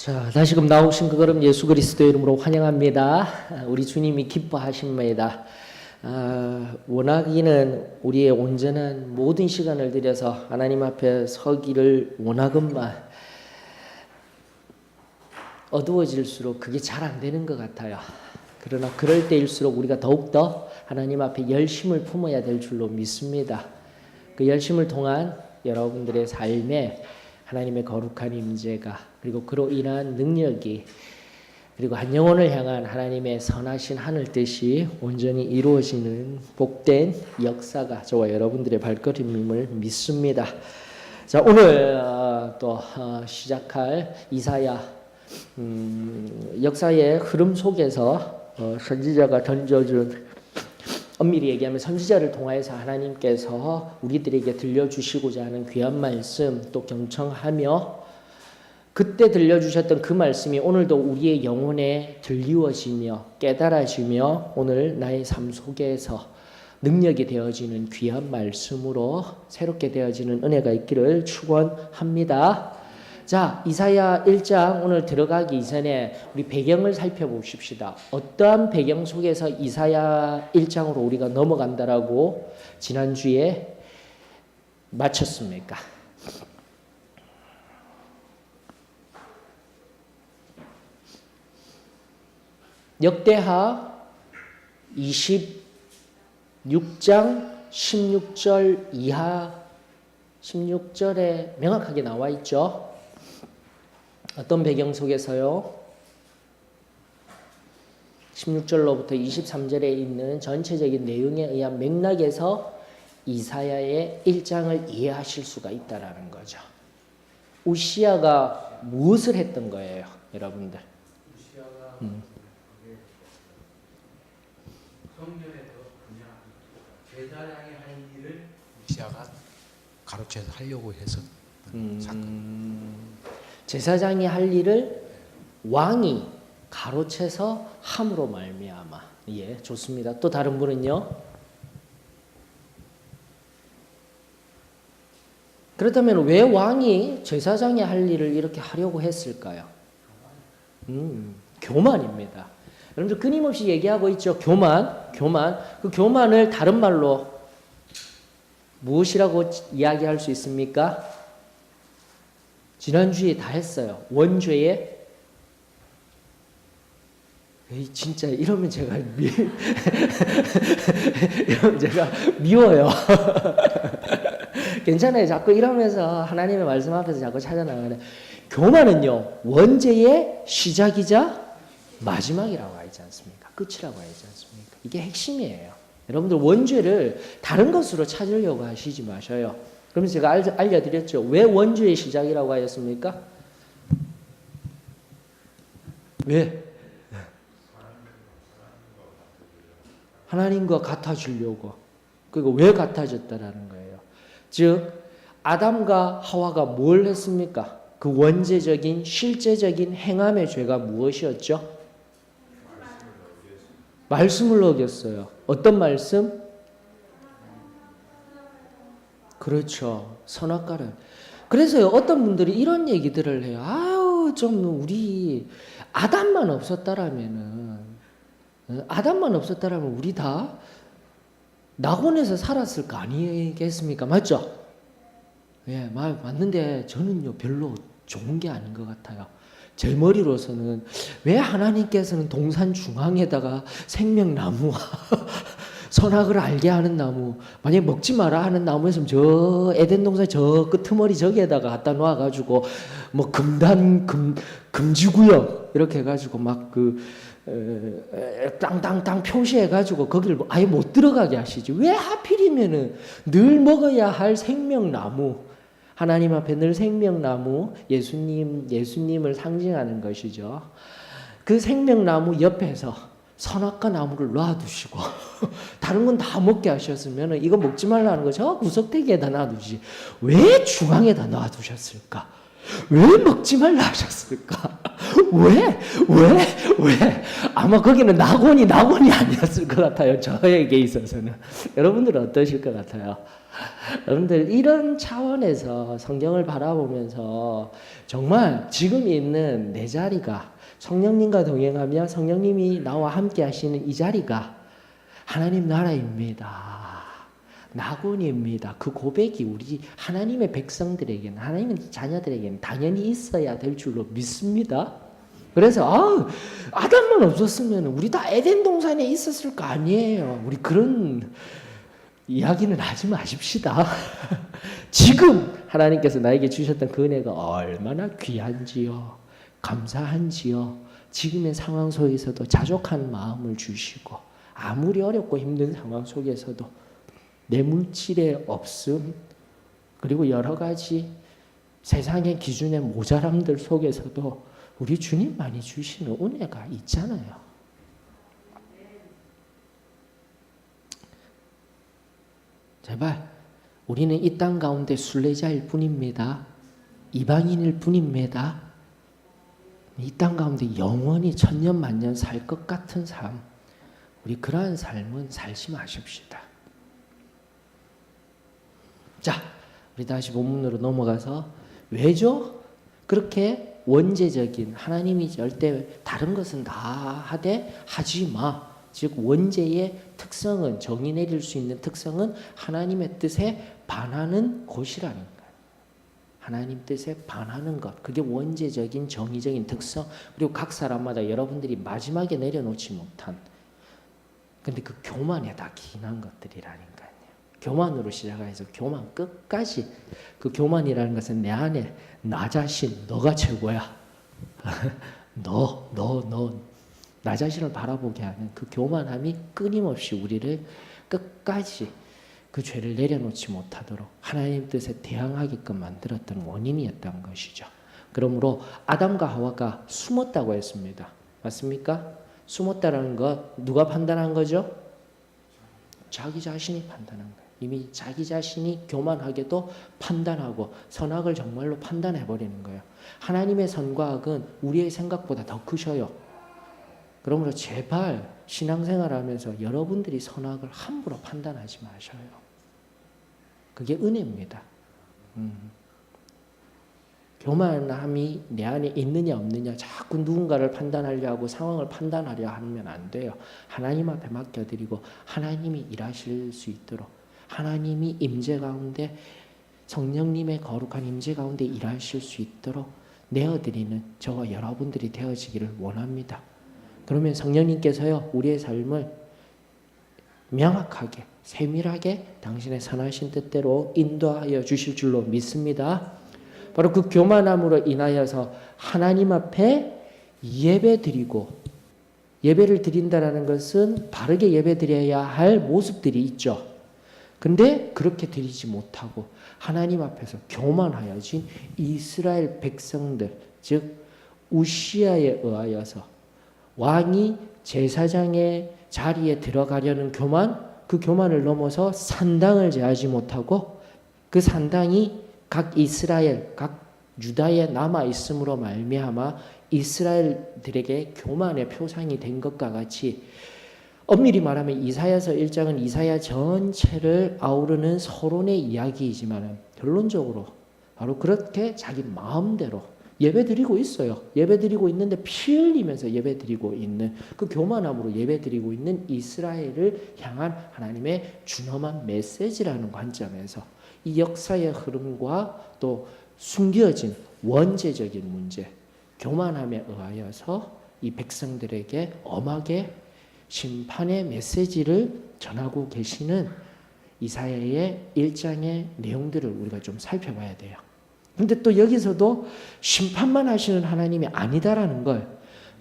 자, 다시금 나오신 그 걸음 예수 그리스도의 이름으로 환영합니다. 우리 주님이 기뻐하십니다. 원하기는 우리의 온전한 모든 시간을 들여서 하나님 앞에 서기를 원하건만 어두워질수록 그게 잘 안 되는 것 같아요. 그러나 그럴 때일수록 우리가 더욱더 하나님 앞에 열심을 품어야 될 줄로 믿습니다. 그 열심을 통한 여러분들의 삶에 하나님의 거룩한 임재가 그리고 그로 인한 능력이 그리고 한 영혼을 향한 하나님의 선하신 하늘 뜻이 온전히 이루어지는 복된 역사가 저와 여러분들의 발걸음임을 믿습니다. 자, 오늘 또 시작할 이사야 역사의 흐름 속에서 선지자가 던져준 엄밀히 얘기하면 선지자를 통하여서 하나님께서 우리들에게 들려주시고자 하는 귀한 말씀 또 경청하며 그때 들려주셨던 그 말씀이 오늘도 우리의 영혼에 들리워지며 깨달아지며 오늘 나의 삶 속에서 능력이 되어지는 귀한 말씀으로 새롭게 되어지는 은혜가 있기를 축원합니다. 자, 이사야 1장 오늘 들어가기 이전에 우리 배경을 살펴보십시다. 어떠한 배경 속에서 이사야 1장으로 우리가 넘어간다라고 지난주에 마쳤습니까? 역대하 26장 16절 이하 16절에 명확하게 나와 있죠. 어떤 배경 속에서요? 16절로부터 23절에 있는 전체적인 내용에 의한 맥락에서 이사야의 1장을 이해하실 수가 있다라는 거죠. 우시야가 무엇을 했던 거예요, 여러분들? 우시야가 성전에서 그냥 제사장이 할 일을 우시야가 가로채서 하려고 해서 사건. 제사장이 할 일을 왕이 가로채서 함으로 말미암아. 예, 좋습니다. 또 다른 분은요? 그렇다면 왜 왕이 제사장이 할 일을 이렇게 하려고 했을까요? 교만입니다. 여러분들 끊임없이 얘기하고 있죠. 교만. 그 교만을 다른 말로 무엇이라고 이야기할 수 있습니까? 지난주에 다 했어요. 원죄의 진짜 이러면 제가 미워요. 괜찮아요. 자꾸 이러면서 하나님의 말씀 앞에서 자꾸 찾아나가는 교만은요. 원죄의 시작이자 마지막이라고 하지 않습니까? 끝이라고 하지 않습니까? 이게 핵심이에요. 여러분들 원죄를 다른 것으로 찾으려고 하시지 마셔요. 그러면서 제가 알려드렸죠. 왜 원죄의 시작이라고 하였습니까? 왜? 하나님과 같아지려고. 그리고 왜 같아졌다라는 거예요. 즉 아담과 하와가 뭘 했습니까? 그 원죄적인 실제적인 행함의 죄가 무엇이었죠? 말씀을 어겼어요. 어떤 말씀? 그렇죠. 선악과를. 그래서요, 어떤 분들이 이런 얘기들을 해요. 아유, 좀 우리 아담만 없었다라면 우리 다 낙원에서 살았을 거 아니겠습니까? 맞죠? 예, 맞는데 저는요, 별로 좋은 게 아닌 것 같아요. 제 머리로서는 왜 하나님께서는 동산 중앙에다가 생명나무와 선악을 알게 하는 나무, 만약에 먹지 마라 하는 나무였으면 저 에덴 동산 저 끄트머리 저기에다가 갖다 놓아가지고 뭐 금지구역 이렇게 해가지고 막 땅땅땅 표시해가지고 거기를 아예 못 들어가게 하시지. 왜 하필이면은 늘 먹어야 할 생명나무, 하나님 앞에 늘 생명나무, 예수님을 상징하는 것이죠. 그 생명나무 옆에서 선악과 나무를 놔두시고 다른 건 다 먹게 하셨으면 이거 먹지 말라는 거 저 구석대기에다 놔두지 왜 중앙에다 놔두셨을까? 왜 먹지 말라 하셨을까? 왜? 아마 거기는 낙원이 아니었을 것 같아요. 저에게 있어서는. 여러분들은 어떠실 것 같아요? 여러분들 이런 차원에서 성경을 바라보면서 정말 지금 있는 내 자리가 성령님과 동행하며 성령님이 나와 함께 하시는 이 자리가 하나님 나라입니다. 낙원입니다. 그 고백이 우리 하나님의 백성들에게는 하나님의 자녀들에게는 당연히 있어야 될 줄로 믿습니다. 그래서 아담만 없었으면 우리 다 에덴 동산에 있었을 거 아니에요. 우리 그런 이야기는 하지 마십시다. 지금 하나님께서 나에게 주셨던 그 은혜가 얼마나 귀한지요. 감사한지요. 지금의 상황 속에서도 자족한 마음을 주시고 아무리 어렵고 힘든 상황 속에서도 내 물질의 없음 그리고 여러 가지 세상의 기준의 모자람들 속에서도 우리 주님만이 주시는 은혜가 있잖아요. 제발 우리는 이 땅 가운데 순례자일 뿐입니다. 이방인일 뿐입니다. 이 땅 가운데 영원히 천년 만년 살 것 같은 삶, 우리 그러한 삶은 살지 마십시다. 자, 우리 다시 본문으로 넘어가서 왜죠? 그렇게 원죄적인 하나님이 절대 다른 것은 다 하되 하지 마. 즉 원죄의 특성은 정의 내릴 수 있는 특성은 하나님의 뜻에 반하는 것이라는 거예요. 하나님 뜻에 반하는 것. 그게 원죄적인 정의적인 특성. 그리고 각 사람마다 여러분들이 마지막에 내려놓지 못한 근데 그 교만에 다 기인한 것들이라니까요. 교만으로 시작해서 교만 끝까지 그 교만이라는 것은 내 안에 나 자신 너가 최고야. 나 자신을 바라보게 하는 그 교만함이 끊임없이 우리를 끝까지 그 죄를 내려놓지 못하도록 하나님 뜻에 대항하게끔 만들었던 원인이었던 것이죠. 그러므로 아담과 하와가 숨었다고 했습니다. 맞습니까? 숨었다라는 것 누가 판단한 거죠? 자기 자신이 판단한 거예요. 이미 자기 자신이 교만하게도 판단하고 선악을 정말로 판단해버리는 거예요. 하나님의 선과 악은 우리의 생각보다 더 크셔요. 그러므로 제발 신앙생활하면서 여러분들이 선악을 함부로 판단하지 마셔요. 그게 은혜입니다. 교만함이 내 안에 있느냐 없느냐 자꾸 누군가를 판단하려 하고 상황을 판단하려 하면 안 돼요. 하나님 앞에 맡겨드리고 하나님이 일하실 수 있도록 하나님이 임재 가운데 성령님의 거룩한 임재 가운데 일하실 수 있도록 내어드리는 저와 여러분들이 되어지기를 원합니다. 그러면 성령님께서요 우리의 삶을 명확하게 세밀하게 당신의 선하신 뜻대로 인도하여 주실 줄로 믿습니다. 바로 그 교만함으로 인하여서 하나님 앞에 예배드리고 예배를 드린다라는 것은 바르게 예배드려야 할 모습들이 있죠. 근데 그렇게 드리지 못하고 하나님 앞에서 교만하여진 이스라엘 백성들 즉 우시아에 의하여서 왕이 제사장의 자리에 들어가려는 교만 그 교만을 넘어서 산당을 제하지 못하고 그 산당이 각 이스라엘 각 유다에 남아 있음으로 말미암아 이스라엘들에게 교만의 표상이 된 것과 같이 엄밀히 말하면 이사야서 1장은 이사야 전체를 아우르는 서론의 이야기이지만 결론적으로 바로 그렇게 자기 마음대로 예배드리고 있어요. 예배드리고 있는데 피 흘리면서 예배드리고 있는 그 교만함으로 예배드리고 있는 이스라엘을 향한 하나님의 준엄한 메시지라는 관점에서 이 역사의 흐름과 또 숨겨진 원죄적인 문제, 교만함에 의하여서 이 백성들에게 엄하게 심판의 메시지를 전하고 계시는 이사야의 1장의 내용들을 우리가 좀 살펴봐야 돼요. 근데 또 여기서도 심판만 하시는 하나님이 아니다라는 걸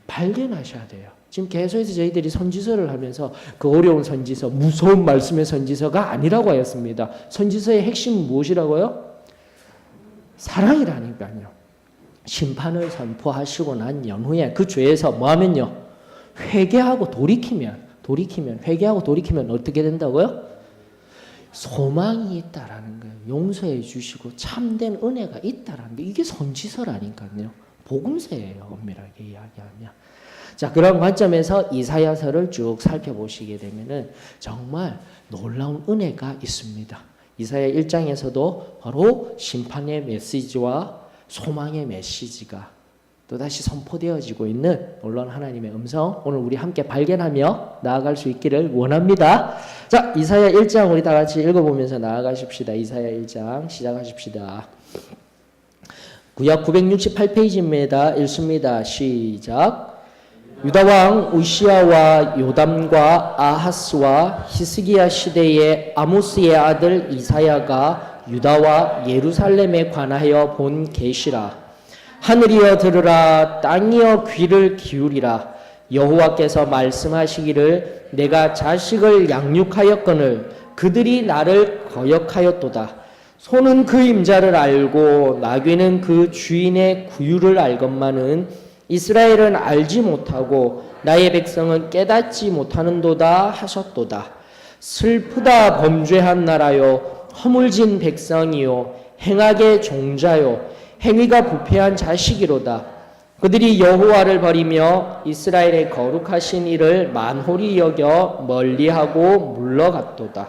발견하셔야 돼요. 지금 계속해서 저희들이 선지서를 하면서 그 어려운 선지서, 무서운 말씀의 선지서가 아니라고 하였습니다. 선지서의 핵심은 무엇이라고요? 사랑이라니까요. 심판을 선포하시고 난 연후에 그 죄에서 뭐 하면요? 회개하고 돌이키면 회개하고 돌이키면 어떻게 된다고요? 소망이 있다라는 거예요. 용서해 주시고 참된 은혜가 있다라는 게 이게 선지서라니까요. 복음서예요. 엄밀하게 이야기하면. 자, 그런 관점에서 이사야서를 쭉 살펴보시게 되면은 정말 놀라운 은혜가 있습니다. 이사야 1장에서도 바로 심판의 메시지와 소망의 메시지가 또다시 선포되어지고 있는 놀라운 하나님의 음성, 오늘 우리 함께 발견하며 나아갈 수 있기를 원합니다. 자, 이사야 1장 우리 다 같이 읽어보면서 나아가십시다. 이사야 1장 시작하십시다. 구약 968페이지입니다. 읽습니다. 시작. 유다 왕 우시야와 요담과 아하스와 히스기야 시대의 아모스의 아들 이사야가 유다와 예루살렘에 관하여 본 계시라. 하늘이여 들으라, 땅이여 귀를 기울이라. 여호와께서 말씀하시기를 내가 자식을 양육하였거늘 그들이 나를 거역하였도다. 소는 그 임자를 알고 나귀는 그 주인의 구유를 알건만은 이스라엘은 알지 못하고 나의 백성은 깨닫지 못하는도다 하셨도다. 슬프다 범죄한 나라요, 허물진 백성이요, 행악의 종자요, 행위가 부패한 자식이로다. 그들이 여호와를 버리며 이스라엘의 거룩하신 이를 만홀히 여겨 멀리하고 물러갔도다.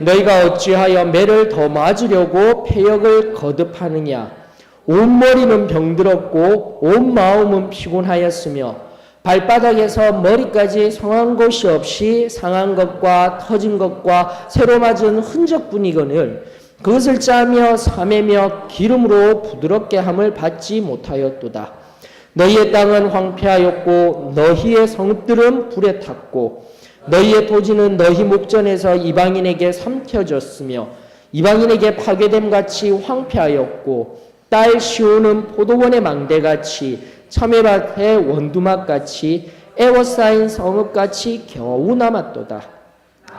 너희가 어찌하여 매를 더 맞으려고 패역을 거듭하느냐. 온 머리는 병들었고 온 마음은 피곤하였으며 발바닥에서 머리까지 성한 곳이 없이 상한 것과 터진 것과 새로 맞은 흔적뿐이거늘 그것을 짜며 사매며 기름으로 부드럽게 함을 받지 못하였도다. 너희의 땅은 황폐하였고 너희의 성읍들은 불에 탔고 너희의 토지는 너희 목전에서 이방인에게 삼켜졌으며 이방인에게 파괴됨 같이 황폐하였고 딸 시온은 포도원의 망대같이 참외밭의 원두막같이 애워싸인 성읍같이 겨우 남았도다.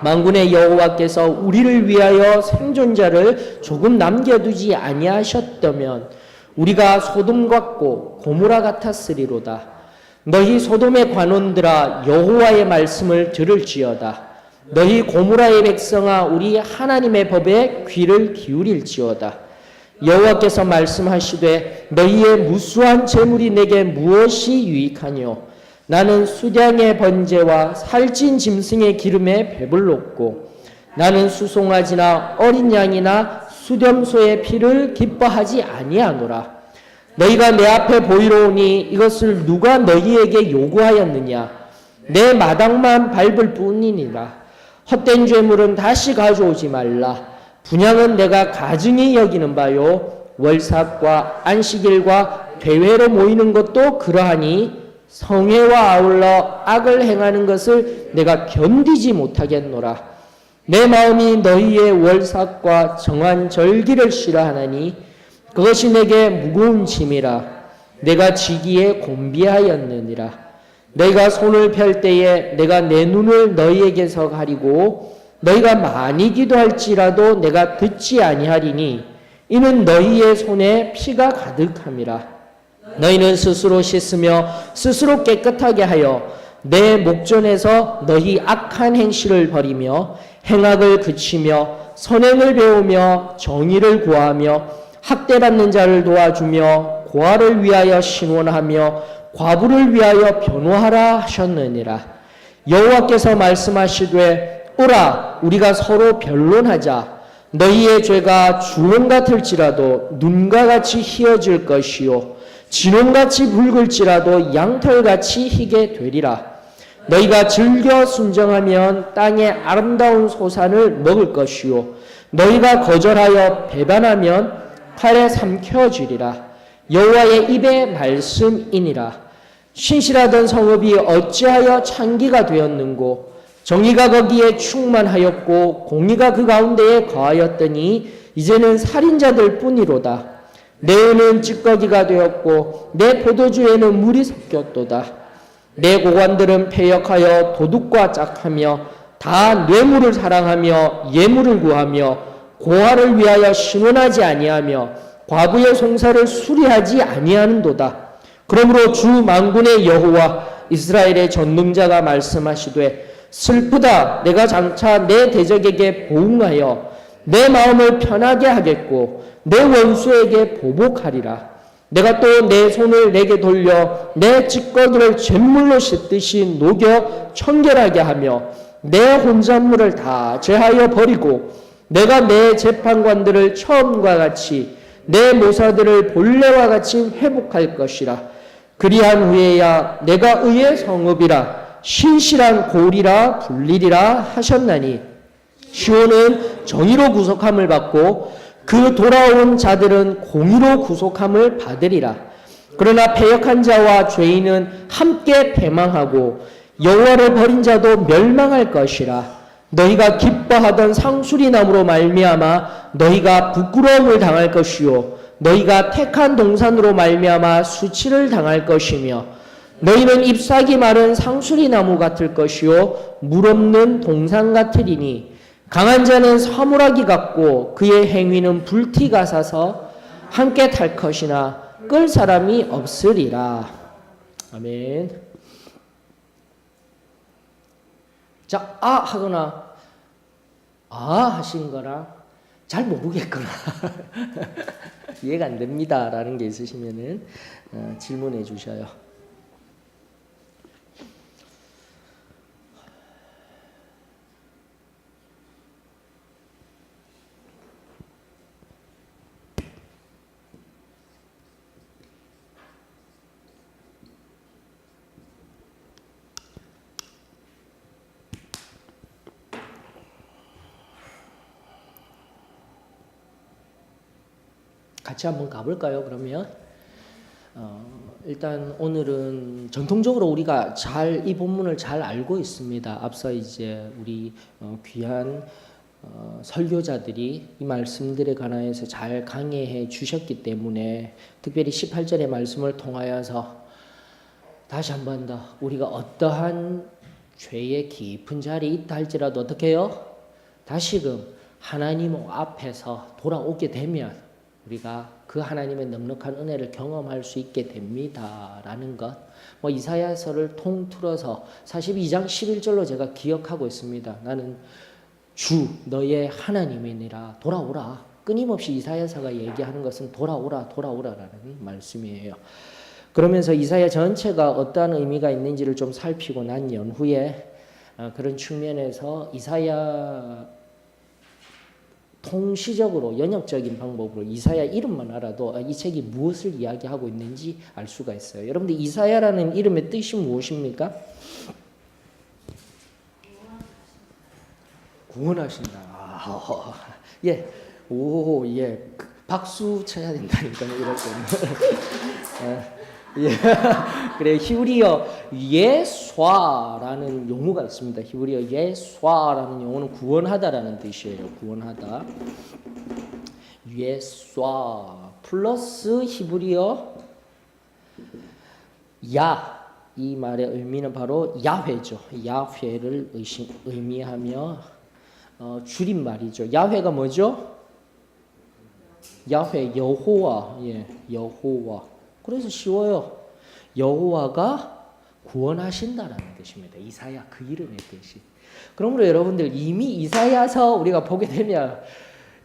만군의 여호와께서 우리를 위하여 생존자를 조금 남겨두지 아니하셨다면 우리가 소돔 같고 고모라 같았으리로다. 너희 소돔의 관원들아 여호와의 말씀을 들을지어다. 너희 고모라의 백성아 우리 하나님의 법에 귀를 기울일지어다. 여호와께서 말씀하시되 너희의 무수한 재물이 내게 무엇이 유익하뇨. 나는 수량의 번제와 살찐 짐승의 기름에 배불렀고 나는 수송아지나 어린 양이나 수렴소의 피를 기뻐하지 아니하노라. 너희가 내 앞에 보이러 오니 이것을 누가 너희에게 요구하였느냐. 내 마당만 밟을 뿐이니라. 헛된 죄물은 다시 가져오지 말라. 분향은 내가 가증히 여기는 바요. 월삭과 안식일과 대회로 모이는 것도 그러하니 성회와 아울러 악을 행하는 것을 내가 견디지 못하겠노라. 내 마음이 너희의 월삭과 정한 절기를 싫어하나니 그것이 내게 무거운 짐이라. 내가 지기에 곤비하였느니라. 내가 손을 펼 때에 내가 내 눈을 너희에게서 가리고 너희가 많이 기도할지라도 내가 듣지 아니하리니 이는 너희의 손에 피가 가득함이라. 너희는 스스로 씻으며 스스로 깨끗하게 하여 내 목전에서 너희 악한 행실을 버리며 행악을 그치며 선행을 배우며 정의를 구하며 학대받는 자를 도와주며 고아를 위하여 신원하며 과부를 위하여 변호하라 하셨느니라. 여호와께서 말씀하시되 오라 우리가 서로 변론하자. 너희의 죄가 주홍 같을지라도 눈과 같이 희어질 것이요 진홍같이 붉을지라도 양털같이 희게 되리라. 너희가 즐겨 순정하면 땅의 아름다운 소산을 먹을 것이요 너희가 거절하여 배반하면 칼에 삼켜지리라. 여호와의 입의 말씀이니라. 신실하던 성읍이 어찌하여 창기가 되었는고 정의가 거기에 충만하였고 공의가 그 가운데에 거하였더니 이제는 살인자들 뿐이로다. 내 은은 찌꺼기가 되었고 내 포도주에는 물이 섞였도다. 내 고관들은 패역하여 도둑과 짝하며 다 뇌물을 사랑하며 예물을 구하며 고아를 위하여 신원하지 아니하며 과부의 송사를 수리하지 아니하는도다. 그러므로 주 만군의 여호와 이스라엘의 전능자가 말씀하시되 슬프다. 내가 장차 내 대적에게 보응하여 내 마음을 편하게 하겠고 내 원수에게 보복하리라. 내가 또 내 손을 내게 돌려 내 찌꺼기를 잿물로 씻듯이 녹여 청결하게 하며 내 혼잣물을 다 제하여 버리고 내가 내 재판관들을 처음과 같이 내 모사들을 본래와 같이 회복할 것이라. 그리한 후에야 내가 의의 성읍이라 신실한 고리라 불리리라 하셨나니 시온은 정의로 구속함을 받고 그 돌아온 자들은 공의로 구속함을 받으리라. 그러나 패역한 자와 죄인은 함께 패망하고 여호와를 버린 자도 멸망할 것이라. 너희가 기뻐하던 상수리 나무로 말미암아 너희가 부끄러움을 당할 것이요 너희가 택한 동산으로 말미암아 수치를 당할 것이며 너희는 잎사귀 마른 상수리 나무 같을 것이요 물 없는 동산 같으리니 강한 자는 사물하기 같고 그의 행위는 불티가 사서 함께 탈 것이나 끌 사람이 없으리라. 아멘. 자, 아 하거나 아 하신 거랑 잘 모르겠거나 이해가 안 됩니다 라는 게 있으시면은 질문해 주셔요. 같이 한번 가볼까요? 그러면 일단 오늘은 전통적으로 우리가 이 본문을 잘 알고 있습니다. 앞서 이제 우리 귀한 설교자들이 이 말씀들에 관하여서 잘 강해해 주셨기 때문에 특별히 18절의 말씀을 통하여서 다시 한 번 더 우리가 어떠한 죄의 깊은 자리에 있다 할지라도 어떻게 해요? 다시금 하나님 앞에서 돌아오게 되면 우리가 그 하나님의 넉넉한 은혜를 경험할 수 있게 됩니다라는 것. 이사야서를 통틀어서 42장 11절로 제가 기억하고 있습니다. 나는 주 너의 하나님이니라. 돌아오라. 끊임없이 이사야서가 얘기하는 것은 돌아오라라는 말씀이에요. 그러면서 이사야 전체가 어떠한 의미가 있는지를 좀 살피고 난 연후에 그런 측면에서 이사야 통시적으로 연역적인 방법으로 이사야 이름만 알아도 이 책이 무엇을 이야기하고 있는지 알 수가 있어요. 여러분들 이사야라는 이름의 뜻이 무엇입니까? 구원하신다. 예, 오, 예, 박수 쳐야 된다니까요. 이럴 때는. 예, 그래 히브리어 예수아라는 용어가 있습니다. 히브리어 예수아라는 용어는 구원하다라는 뜻이에요. 구원하다. 예수아 플러스 히브리어 야, 이 말의 의미는 바로 야훼죠. 야훼를 의미하며 줄임말이죠. 야훼가 뭐죠? 야훼 여호와, 예, 여호와. 그래서 쉬워요. 여호와가 구원하신다라는 뜻입니다. 이사야 그 이름의 뜻이. 그러므로 여러분들 이미 이사야서 우리가 보게 되면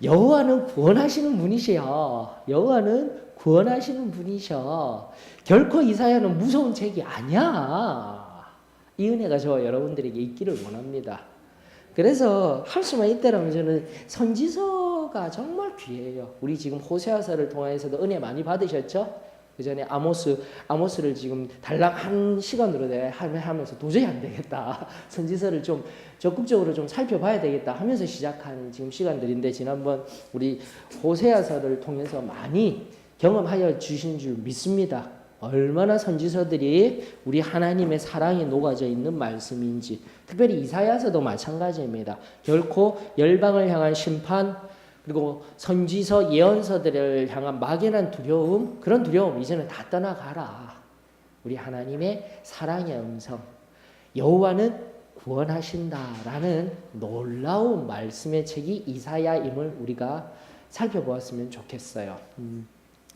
여호와는 구원하시는 분이셔. 여호와는 구원하시는 분이셔. 결코 이사야는 무서운 책이 아니야. 이 은혜가 저와 여러분들에게 있기를 원합니다. 그래서 할 수만 있다라면 저는 선지서가 정말 귀해요. 우리 지금 호세아서를 통해서도 은혜 많이 받으셨죠? 그 전에 아모스를 지금 달랑 한 시간으로 하면서 도저히 안 되겠다. 선지서를 좀 적극적으로 좀 살펴봐야 되겠다 하면서 시작한 지금 시간들인데 지난번 우리 호세아서를 통해서 많이 경험하여 주신 줄 믿습니다. 얼마나 선지서들이 우리 하나님의 사랑이 녹아져 있는 말씀인지. 특별히 이사야서도 마찬가지입니다. 결코 열방을 향한 심판 그리고 선지서 예언서들을 향한 막연한 두려움, 그런 두려움 이제는 다 떠나가라. 우리 하나님의 사랑의 음성, 여호와는 구원하신다라는 놀라운 말씀의 책이 이사야임을 우리가 살펴보았으면 좋겠어요.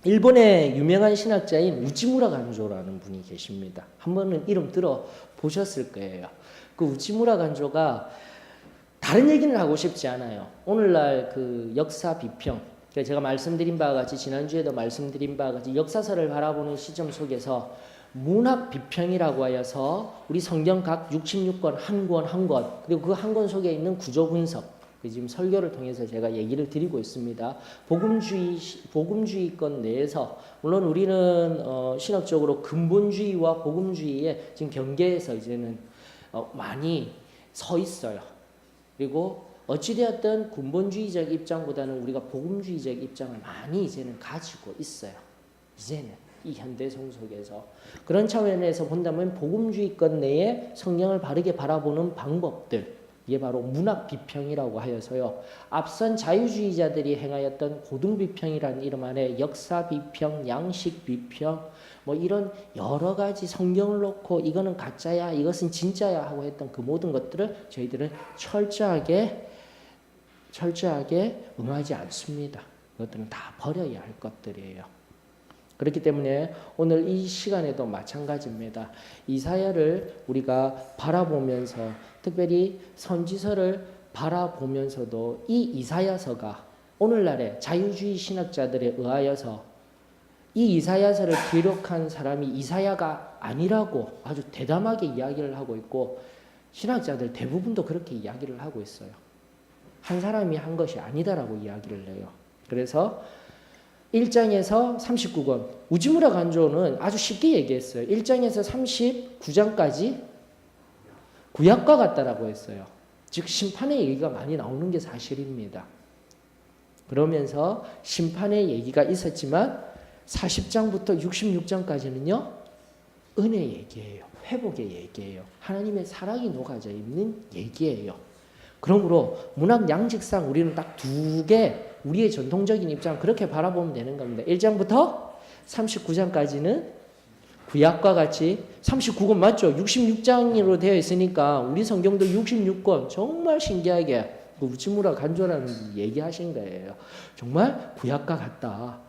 일본의 유명한 신학자인 우찌무라 간조라는 분이 계십니다. 한 번은 이름 들어 보셨을 거예요. 그 우치무라 간조가 다른 얘기는 하고 싶지 않아요. 오늘날 그 역사 비평, 제가 말씀드린 바와 같이 지난주에도 말씀드린 바와 같이 역사서를 바라보는 시점 속에서 문학 비평이라고 하여서 우리 성경 각 66권 한 권 한 권, 그리고 그 한 권 속에 있는 구조 분석, 지금 설교를 통해서 제가 얘기를 드리고 있습니다. 복음주의권 내에서 물론 우리는 신학적으로 근본주의와 복음주의의 지금 경계에서 이제는 많이 서 있어요. 그리고 어찌되었든 근본주의적 입장보다는 우리가 복음주의적 입장을 많이 이제는 가지고 있어요. 이제는 이 현대성 속에서 그런 차원에서 본다면 복음주의권 내에 성경을 바르게 바라보는 방법들, 이게 바로 문학 비평이라고 하여서요. 앞선 자유주의자들이 행하였던 고등 비평이라는 이름 안에 역사 비평, 양식 비평, 뭐 이런 여러 가지 성경을 놓고 이거는 가짜야, 이것은 진짜야 하고 했던 그 모든 것들을 저희들은 철저하게 응하지 않습니다. 그것들은 다 버려야 할 것들이에요. 그렇기 때문에 오늘 이 시간에도 마찬가지입니다. 이사야를 우리가 바라보면서 특별히 선지서를 바라보면서도 이 이사야서가 오늘날의 자유주의 신학자들에 의하여서 이 이사야서를 기록한 사람이 이사야가 아니라고 아주 대담하게 이야기를 하고 있고 신학자들 대부분도 그렇게 이야기를 하고 있어요. 한 사람이 한 것이 아니다라고 이야기를 해요. 그래서 1장에서 39권 우지무라 간조는 아주 쉽게 얘기했어요. 1장에서 39장까지 구약과 같다라고 했어요. 즉 심판의 얘기가 많이 나오는 게 사실입니다. 그러면서 심판의 얘기가 있었지만 40장부터 66장까지는요. 은혜 얘기예요. 회복의 얘기예요. 하나님의 사랑이 녹아져 있는 얘기예요. 그러므로 문학 양식상 우리는 딱 두 개 우리의 전통적인 입장 그렇게 바라보면 되는 겁니다. 1장부터 39장까지는 구약과 같이 39권 맞죠? 66장으로 되어 있으니까 우리 성경도 66권 정말 신기하게 우치무라 간조라는 얘기하신 거예요. 정말 구약과 같다.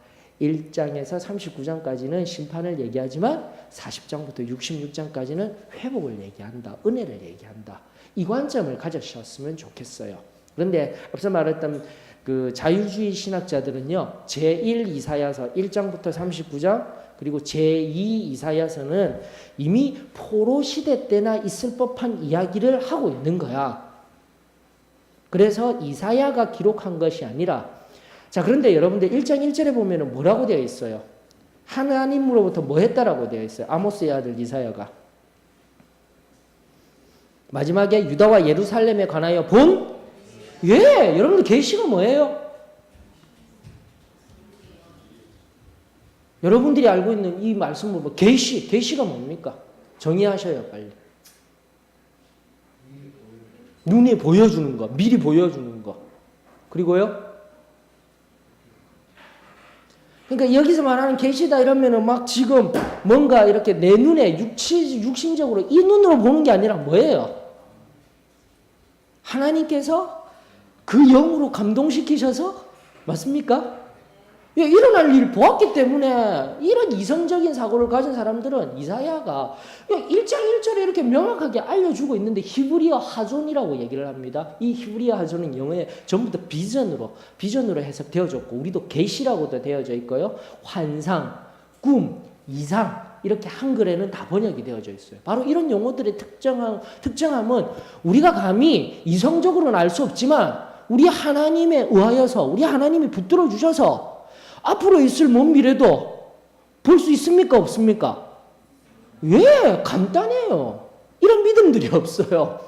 1장에서 39장까지는 심판을 얘기하지만 40장부터 66장까지는 회복을 얘기한다. 은혜를 얘기한다. 이 관점을 가지셨으면 좋겠어요. 그런데 앞서 말했던 그 자유주의 신학자들은요. 제1 이사야서 1장부터 39장 그리고 제2 이사야서는 이미 포로 시대 때나 있을 법한 이야기를 하고 있는 거야. 그래서 이사야가 기록한 것이 아니라 자 그런데 여러분들 1장 1절에 보면 뭐라고 되어 있어요? 하나님으로부터 뭐 했다라고 되어 있어요? 아모스의 아들 이사야가 마지막에 유다와 예루살렘에 관하여 본 여러분들 계시가 뭐예요? 여러분들이 알고 있는 이 말씀을 뭐 계시가 뭡니까? 정의하셔요 빨리. 눈에 보여주는 거, 미리 보여주는 거. 그리고요. 그러니까 여기서 말하는 계시다 이러면은 막 지금 뭔가 이렇게 내 눈에 육신적으로 이 눈으로 보는 게 아니라 뭐예요? 하나님께서 그 영으로 감동시키셔서 맞습니까? 일어날 일을 보았기 때문에 이런 이성적인 사고를 가진 사람들은 이사야가 1장 1절에 이렇게 명확하게 알려주고 있는데 히브리어 하존이라고 얘기를 합니다. 이 히브리어 하존은 영어에 전부 다 비전으로 해석되어졌고 우리도 계시라고도 되어져 있고요. 환상, 꿈, 이상 이렇게 한글에는 다 번역이 되어져 있어요. 바로 이런 용어들의 특정함은 우리가 감히 이성적으로는 알 수 없지만 우리 하나님에 의하여서 우리 하나님이 붙들어 주셔서 앞으로 있을 먼 미래도 볼 수 있습니까? 없습니까? 간단해요. 이런 믿음들이 없어요.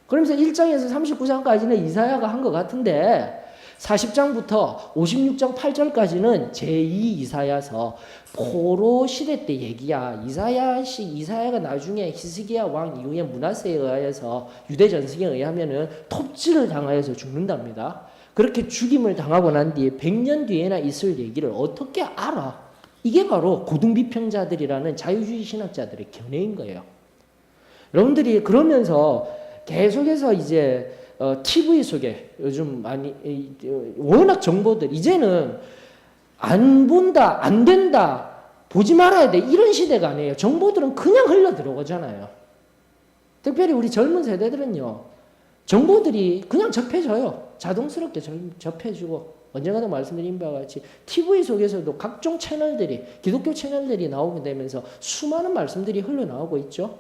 그러면서 1장에서 39장까지는 이사야가 한 것 같은데 40장부터 56장 8절까지는 제2 이사야서 포로 시대 때 얘기야. 이사야가 나중에 히스기야 왕 이후에 므낫세에 의하여서 유대 전승에 의하면은 톱질을 당하여서 죽는답니다. 그렇게 죽임을 당하고 난 뒤에 100년 뒤에나 있을 얘기를 어떻게 알아? 이게 바로 고등비평자들이라는 자유주의 신학자들의 견해인 거예요. 여러분들이 그러면서 계속해서 이제 TV 속에 요즘 많이 워낙 정보들 이제는 안 본다, 안 된다, 보지 말아야 돼 이런 시대가 아니에요. 정보들은 그냥 흘러 들어오잖아요. 특별히 우리 젊은 세대들은요. 정보들이 그냥 접해져요. 자동스럽게 접해지고 언젠가도 말씀드린 바와 같이 TV 속에서도 각종 채널들이 기독교 채널들이 나오게 되면서 수많은 말씀들이 흘러나오고 있죠.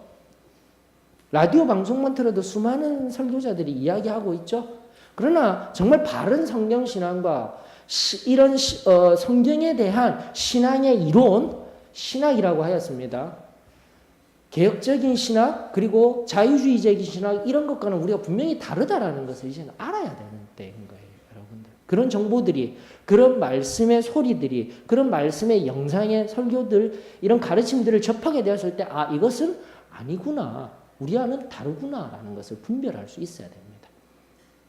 라디오 방송만 들어도 수많은 설교자들이 이야기하고 있죠. 그러나 정말 바른 성경 신앙과 이런 성경에 대한 신앙의 이론, 신학이라고 하였습니다. 개혁적인 신학 그리고 자유주의적인 신학 이런 것과는 우리가 분명히 다르다라는 것을 이제는 알아야 되는 때인 거예요. 여러분들. 그런 정보들이 그런 말씀의 소리들이 그런 말씀의 영상의 설교들 이런 가르침들을 접하게 되었을 때 아 이것은 아니구나. 우리와는 다르구나라는 것을 분별할 수 있어야 됩니다.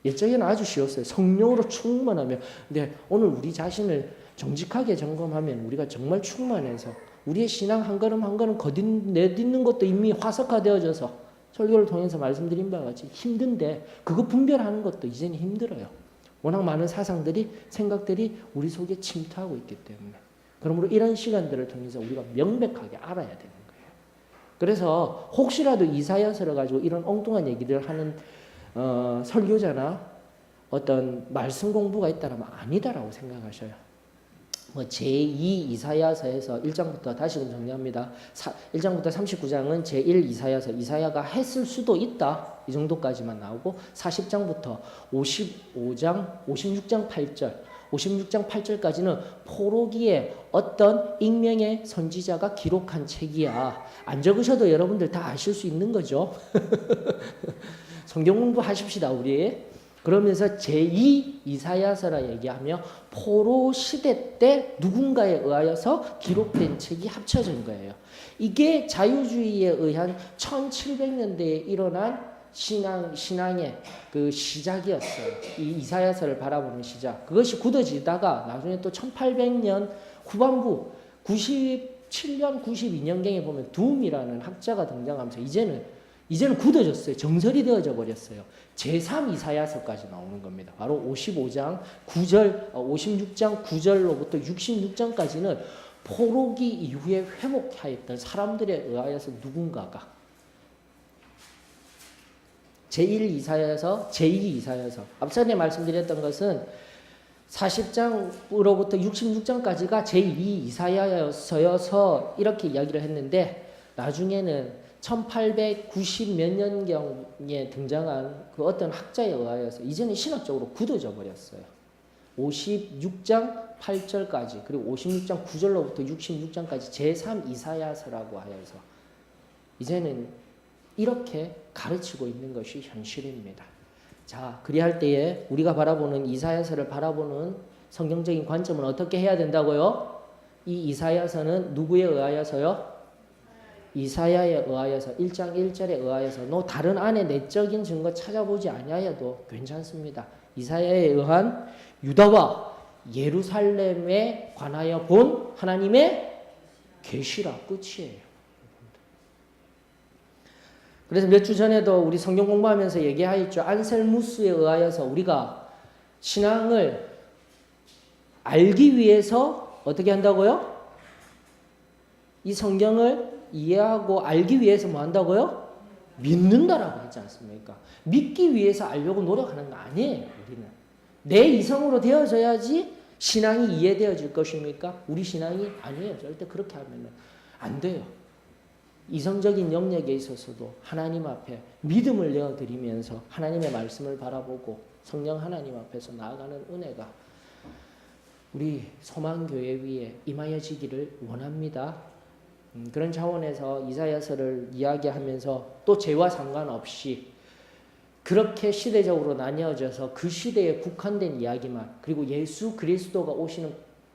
옛적에는 아주 쉬웠어요. 성령으로 충만하면 근데 오늘 우리 자신을 정직하게 점검하면 우리가 정말 충만해서 우리의 신앙 한 걸음 한 걸음 내딛는 것도 이미 화석화되어져서 설교를 통해서 말씀드린 바와 같이 힘든데 그거 분별하는 것도 이제는 힘들어요. 워낙 많은 사상들이 생각들이 우리 속에 침투하고 있기 때문에 그러므로 이런 시간들을 통해서 우리가 명백하게 알아야 되는 거예요. 그래서 혹시라도 이사야서를 가지고 이런 엉뚱한 얘기를 하는 설교자나 어떤 말씀 공부가 있다면 아니다라고 생각하셔요. 제2 이사야서에서 1장부터 다시금 정리합니다. 1장부터 39장은 제1 이사야서 이사야가 했을 수도 있다. 이 정도까지만 나오고 40장부터 56장 8절까지는 포로기에 어떤 익명의 선지자가 기록한 책이야. 안 적으셔도 여러분들 다 아실 수 있는 거죠. 성경 공부하십시다 우리. 그러면서 제2 이사야서라 얘기하며 포로 시대 때 누군가에 의하여서 기록된 책이 합쳐진 거예요. 이게 자유주의에 의한 1700년대에 일어난 신앙의 그 시작이었어요. 이 이사야서를 바라보는 시작. 그것이 굳어지다가 나중에 또 1800년 후반부 97년 92년경에 보면 둠이라는 학자가 등장하면서 이제는 굳어졌어요. 정설이 되어져 버렸어요. 제3 이사야서까지 나오는 겁니다. 바로 56장 9절로부터 66장까지는 포로기 이후에 회복하였던 사람들에 의하여서 누군가가 제1 이사야서, 제2 이사야서 앞전에 말씀드렸던 것은 40장으로부터 66장까지가 제2 이사야서여서 이렇게 이야기를 했는데 나중에는 1890 몇 년경에 등장한 그 어떤 학자에 의하여서 이제는 신학적으로 굳어져 버렸어요. 56장 8절까지 그리고 56장 9절로부터 66장까지 제3 이사야서라고 하여서 이제는 이렇게 가르치고 있는 것이 현실입니다. 자, 그리할 때에 우리가 바라보는 이사야서를 바라보는 성경적인 관점은 어떻게 해야 된다고요? 이 이사야서는 누구에 의하여서요? 이사야에 의하여서 1장 1절에 의하여서 다른 안에 내적인 증거 찾아보지 아니하여도 괜찮습니다. 이사야에 의한 유다와 예루살렘에 관하여 본 하나님의 계시라 끝이에요. 그래서 몇 주 전에도 우리 성경 공부하면서 얘기하였죠. 안셀무스에 의하여서 우리가 신앙을 알기 위해서 어떻게 한다고요? 이 성경을 이해하고 알기 위해서 뭐 한다고요? 믿는다라고 했지 않습니까? 믿기 위해서 알려고 노력하는 거 아니에요. 우리는 내 이성으로 되어져야지 신앙이 이해되어질 것입니까? 우리 신앙이 아니에요. 절대 그렇게 하면 안 돼요. 이성적인 영역에 있어서도 하나님 앞에 믿음을 내어드리면서 하나님의 말씀을 바라보고 성령 하나님 앞에서 나아가는 은혜가 우리 소망교회 위에 임하여지기를 원합니다. 그런 차원에서 이사야서를 이야기하면서 또 죄와 상관없이 그렇게 시대적으로 나뉘어져서 그 시대에 국한된 이야기만 그리고 예수 그리스도가 오시는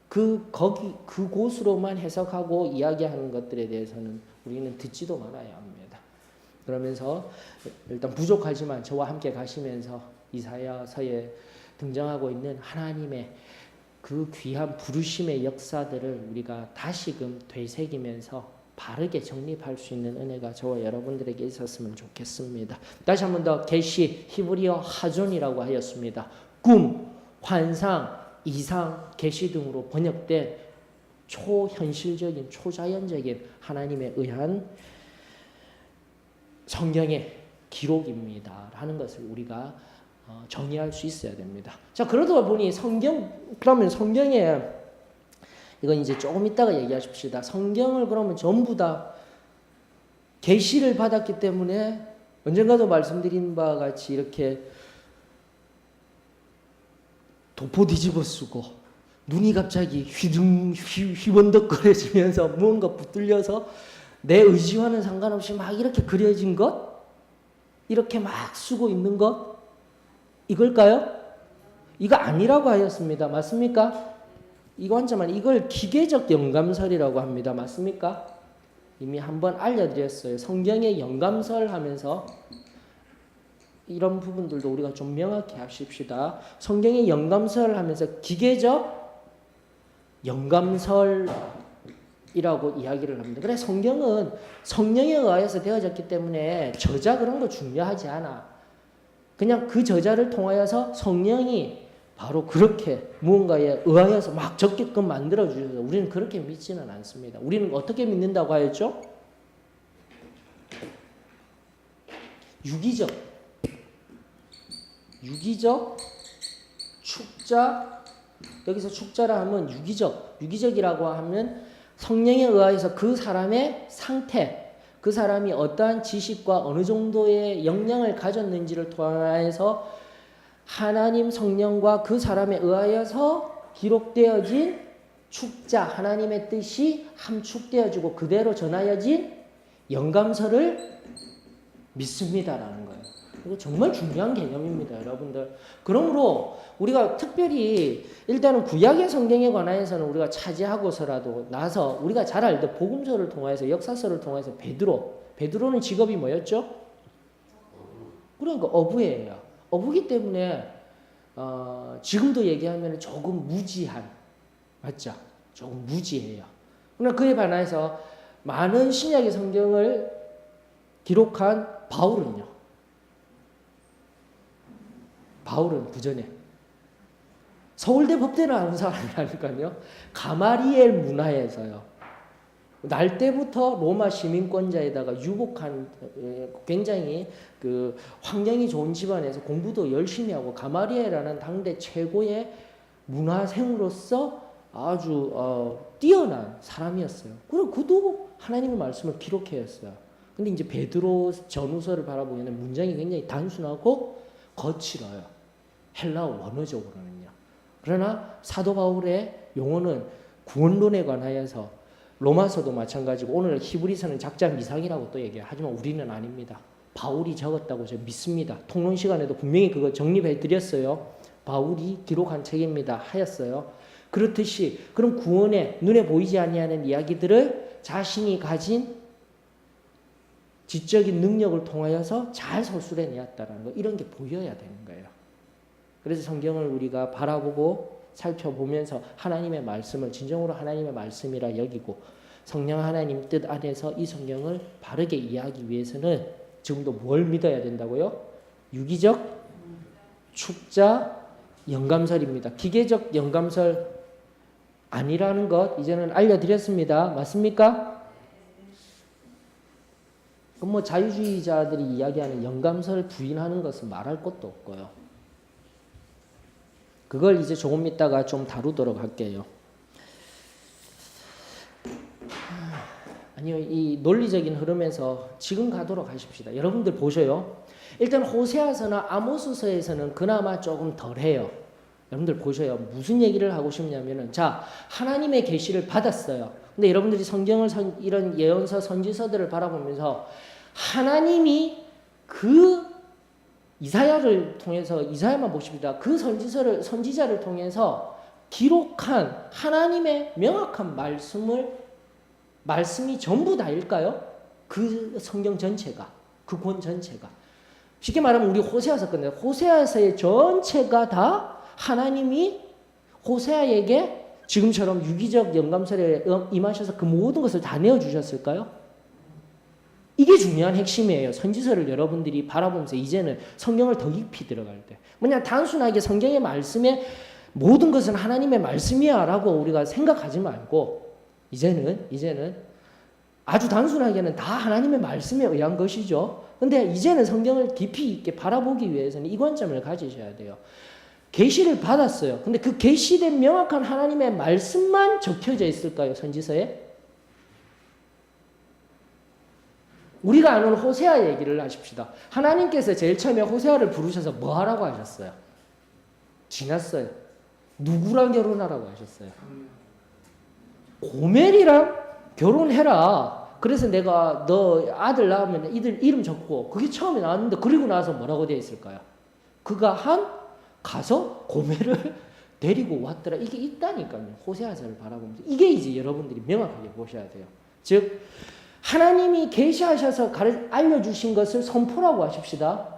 그곳으로만 해석하고 이야기하는 것들에 대해서는 우리는 듣지도 말아야 합니다. 그러면서 일단 부족하지만 저와 함께 가시면서 이사야서에 등장하고 있는 하나님의 그 귀한 부르심의 역사들을 우리가 다시금 되새기면서 바르게 정립할 수 있는 은혜가 저와 여러분들에게 있었으면 좋겠습니다. 다시 한 번 더 계시 히브리어 하존이라고 하였습니다. 꿈, 환상, 이상, 계시 등으로 번역된 초현실적인 초자연적인 하나님에 의한 성경의 기록입니다. 하는 것을 우리가 정의할 수 있어야 됩니다. 자, 그러다 보니 그러면 성경에 이건 이제 조금 이따가 얘기하십시다. 성경을 그러면 전부 다 계시를 받았기 때문에 언젠가도 말씀드린 바와 같이 이렇게 도포 뒤집어 쓰고 눈이 갑자기 휘번덕거려지면서 무언가 붙들려서 내 의지와는 상관없이 막 이렇게 그려진 것, 이렇게 막 쓰고 있는 것, 이걸까요? 이거 아니라고 하였습니다. 맞습니까? 이거 한자만 이걸 기계적 영감설이라고 합니다. 맞습니까? 이미 한번 알려드렸어요. 성경의 영감설 하면서 이런 부분들도 우리가 좀 명확히 하십시다. 성경의 영감설 하면서 기계적 영감설이라고 이야기를 합니다. 그래 성경은 성령에 의하여서 되어졌기 때문에 저자 그런 거 중요하지 않아. 그냥 그 저자를 통하여서 성령이 바로 그렇게 무언가에 의하여서 막 적게끔 만들어 주셔서 우리는 그렇게 믿지는 않습니다. 우리는 어떻게 믿는다고 하였죠? 유기적 축자. 여기서 축자라 하면 유기적이라고 하면 성령에 의하여서 그 사람의 상태, 그 사람이 어떠한 지식과 어느 정도의 역량을 가졌는지를 통해서 하나님 성령과 그 사람에 의하여서 기록되어진 축자, 하나님의 뜻이 함축되어지고 그대로 전하여진 영감서를 믿습니다라는 거예요. 이거 정말 중요한 개념입니다, 여러분들. 그러므로 우리가 특별히 일단은 구약의 성경에 관하여서는 우리가 차지하고서라도 나서 우리가 잘 알듯 복음서를 통해서 역사서를 통해서 베드로는 직업이 뭐였죠? 그러니까 어부예요. 어부기 때문에 지금도 얘기하면 조금 무지한, 맞죠? 조금 무지해요. 그러나 그에 반해서 많은 신약의 성경을 기록한 바울은 그 전에 서울대 법대를 하는 사람이라니까요. 가마리엘 문화에서요. 날 때부터 로마 시민권자에다가 유복한 굉장히 그 환경이 좋은 집안에서 공부도 열심히 하고 가마리엘이라는 당대 최고의 문화생으로서 아주 뛰어난 사람이었어요. 그리고 그도 하나님의 말씀을 기록했어요. 근데 이제 베드로 전후서를 바라보면 문장이 굉장히 단순하고 거칠어요. 헬라어 원어적으로는요. 그러나 사도 바울의 용어는 구원론에 관하여서 로마서도 마찬가지고 오늘 히브리서는 작자 미상이라고 또 얘기해요. 하지만 우리는 아닙니다. 바울이 적었다고 제가 믿습니다. 통론 시간에도 분명히 그거 정립해 드렸어요. 바울이 기록한 책입니다. 하였어요. 그렇듯이 그런 구원의 눈에 보이지 아니하는 이야기들을 자신이 가진 지적인 능력을 통하여서 잘 서술해 내었다는 거, 이런 게 보여야 되는 거예요. 그래서 성경을 우리가 바라보고 살펴보면서 하나님의 말씀을 진정으로 하나님의 말씀이라 여기고 성령 하나님 뜻 안에서 이 성경을 바르게 이해하기 위해서는 지금도 뭘 믿어야 된다고요? 유기적 축자 영감설입니다. 기계적 영감설 아니라는 것 이제는 알려드렸습니다. 맞습니까? 그럼 뭐 자유주의자들이 이야기하는 영감설 부인하는 것은 말할 것도 없고요. 그걸 이제 조금 있다가 좀 다루도록 할게요. 아니요, 이 논리적인 흐름에서 지금 가도록 하십시다. 여러분들 보셔요. 일단 호세아서나 아모스서에서는 그나마 조금 덜해요. 여러분들 보셔요. 무슨 얘기를 하고 싶냐면은 자, 하나님의 계시를 받았어요. 근데 여러분들이 성경을 이런 예언서 선지서들을 바라보면서 하나님이 그 이사야를 통해서 이사야만 보십니다. 그 선지자를 통해서 기록한 하나님의 명확한 말씀이 전부 다일까요? 그 성경 전체가, 그 권 전체가. 쉽게 말하면 우리 호세아서 건데 호세아서의 전체가 다 하나님이 호세아에게 지금처럼 유기적 영감설에 임하셔서 그 모든 것을 다 내어주셨을까요? 이게 중요한 핵심이에요. 선지서를 여러분들이 바라보면서 이제는 성경을 더 깊이 들어갈 때. 그냥 단순하게 성경의 말씀에 모든 것은 하나님의 말씀이야 라고 우리가 생각하지 말고 이제는 아주 단순하게는 다 하나님의 말씀에 의한 것이죠. 근데 이제는 성경을 깊이 있게 바라보기 위해서는 이 관점을 가지셔야 돼요. 계시를 받았어요. 근데 그 계시된 명확한 하나님의 말씀만 적혀져 있을까요? 선지서에? 우리가 아는 호세아 얘기를 하십시다. 하나님께서 제일 처음에 호세아를 부르셔서 뭐 하라고 하셨어요? 지났어요. 누구랑 결혼하라고 하셨어요? 고멜이랑 결혼해라. 그래서 내가 너 아들 낳으면 이들 이름 적고 그게 처음에 나왔는데 그리고 나서 뭐라고 되어 있을까요? 그가 가서 고멜을 데리고 왔더라. 이게 있다니까요. 호세아서를 바라보면서. 이게 이제 여러분들이 명확하게 보셔야 돼요. 즉 하나님이 계시하셔서 알려주신 것을 선포라고 하십시다.